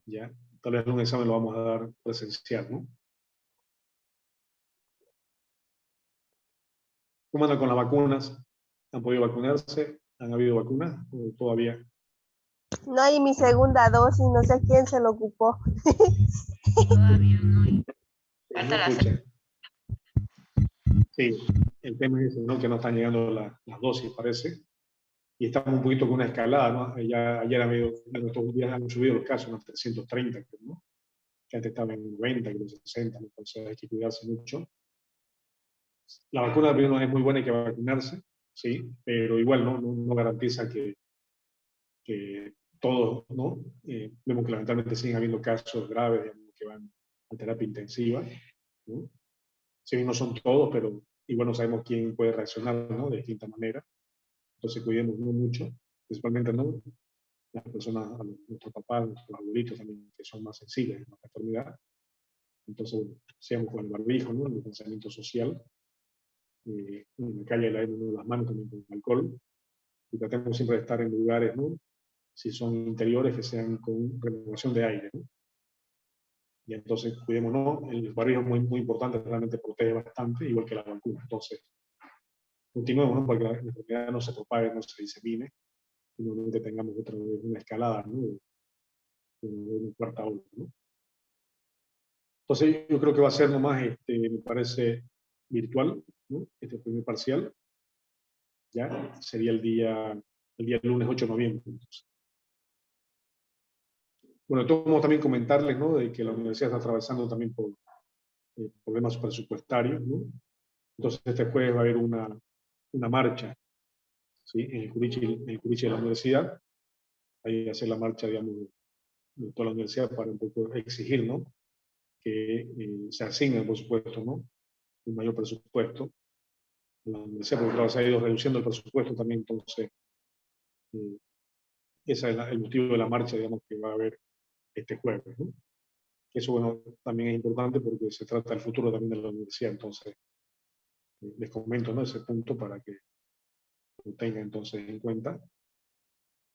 Speaker 1: Ya, tal vez un examen lo vamos a dar presencial, ¿no? ¿Cómo andan con las vacunas? ¿Han podido vacunarse? ¿Han habido vacunas? ¿O todavía?
Speaker 3: No hay mi segunda dosis, no sé quién se lo ocupó.
Speaker 8: Todavía no hay.
Speaker 1: No
Speaker 8: Falta la
Speaker 1: escuchan. Sí, el tema es ese, ¿no? Que no están llegando las dosis, parece. Y estamos un poquito con una escalada, ¿no? Ya, ayer en estos días han subido los casos, unos 330, ¿no? Que antes estaban en 90, que en 60, entonces hay que cuidarse mucho. La vacuna no es muy buena, hay que vacunarse, sí, pero igual no garantiza que todos, ¿no? Vemos que lamentablemente siguen habiendo casos graves, digamos, que van a terapia intensiva, ¿no? Si bien no son todos, pero igual no sabemos quién puede reaccionar, ¿no? De distinta manera. Entonces cuidemos mucho, principalmente, ¿no? Las personas, nuestros papás, nuestros abuelitos también, que son más sensibles a la enfermedad. Entonces, bueno, seamos con el barbijo, ¿no? El distanciamiento social. En la calle lavarnos las manos también con alcohol. Y tratemos siempre de estar en lugares, ¿no? Si son interiores, que sean con renovación de aire, ¿no? Y entonces, cuidémonos. El barbijo es muy importante, realmente protege bastante, igual que la vacuna. Entonces, continuemos, ¿no? Para que la enfermedad no se propague, no se disemine, y no tengamos una escalada, ¿no? De una cuarta ola, ¿no? Entonces, yo creo que va a ser nomás, me parece, virtual, ¿no? Este primer parcial, ya sería el día lunes 8 de noviembre. Entonces. Bueno, de todos modos también comentarles, ¿no? De que la universidad está atravesando también por problemas presupuestarios, ¿no? Entonces, este jueves va a haber una marcha, ¿sí? En el Curichi de la universidad. Ahí va a ser la marcha, digamos, de toda la universidad para un poco exigir, ¿no? Que se asigne, por supuesto, ¿no? Un mayor presupuesto. La universidad, porque claro, se ha ido reduciendo el presupuesto también, entonces, ese es el motivo de la marcha, digamos, que va a haber este jueves, ¿no? Eso, bueno, también es importante porque se trata del futuro también de la universidad, entonces, les comento, ¿no? Ese punto para que lo tengan entonces en cuenta,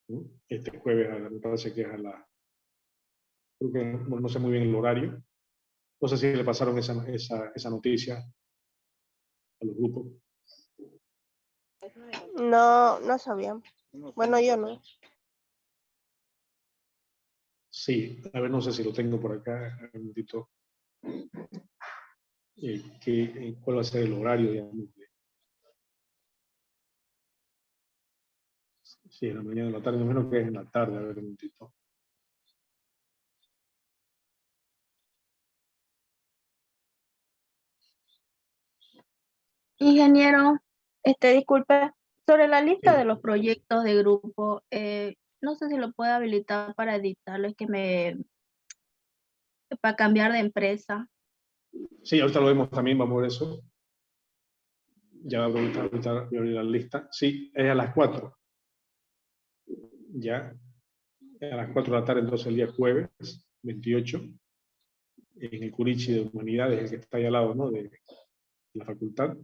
Speaker 1: ¿no? Este jueves, me parece que es creo que, bueno, no sé muy bien el horario, no sé si le pasaron esa noticia a los grupos.
Speaker 3: No, no sabía. Bueno, yo no.
Speaker 1: Sí, a ver, no sé si lo tengo por acá, un momentito. ¿Cuál va a ser el horario, digamos? Sí, en la mañana, en la tarde, menos que es en la tarde, a ver, un momentito.
Speaker 9: Ingeniero, disculpe, sobre la lista de
Speaker 1: Sí,
Speaker 9: los proyectos de grupo, no sé si lo puede habilitar para editarlo, es que para cambiar de empresa.
Speaker 1: sí, ahorita lo vemos también, vamos a ver eso. Ya ahorita voy a abrir la lista. Sí, es a las 4. Ya, a las 4 de la tarde, entonces el día jueves, 28, en el Curichi de Humanidades, el que está ahí al lado, ¿no? De la facultad.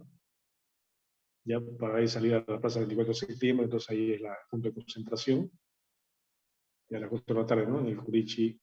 Speaker 1: Ya para ahí salir a la plaza 24 de septiembre, entonces ahí es la punto de concentración. Y a las 4 de la tarde, ¿no? En el Curichi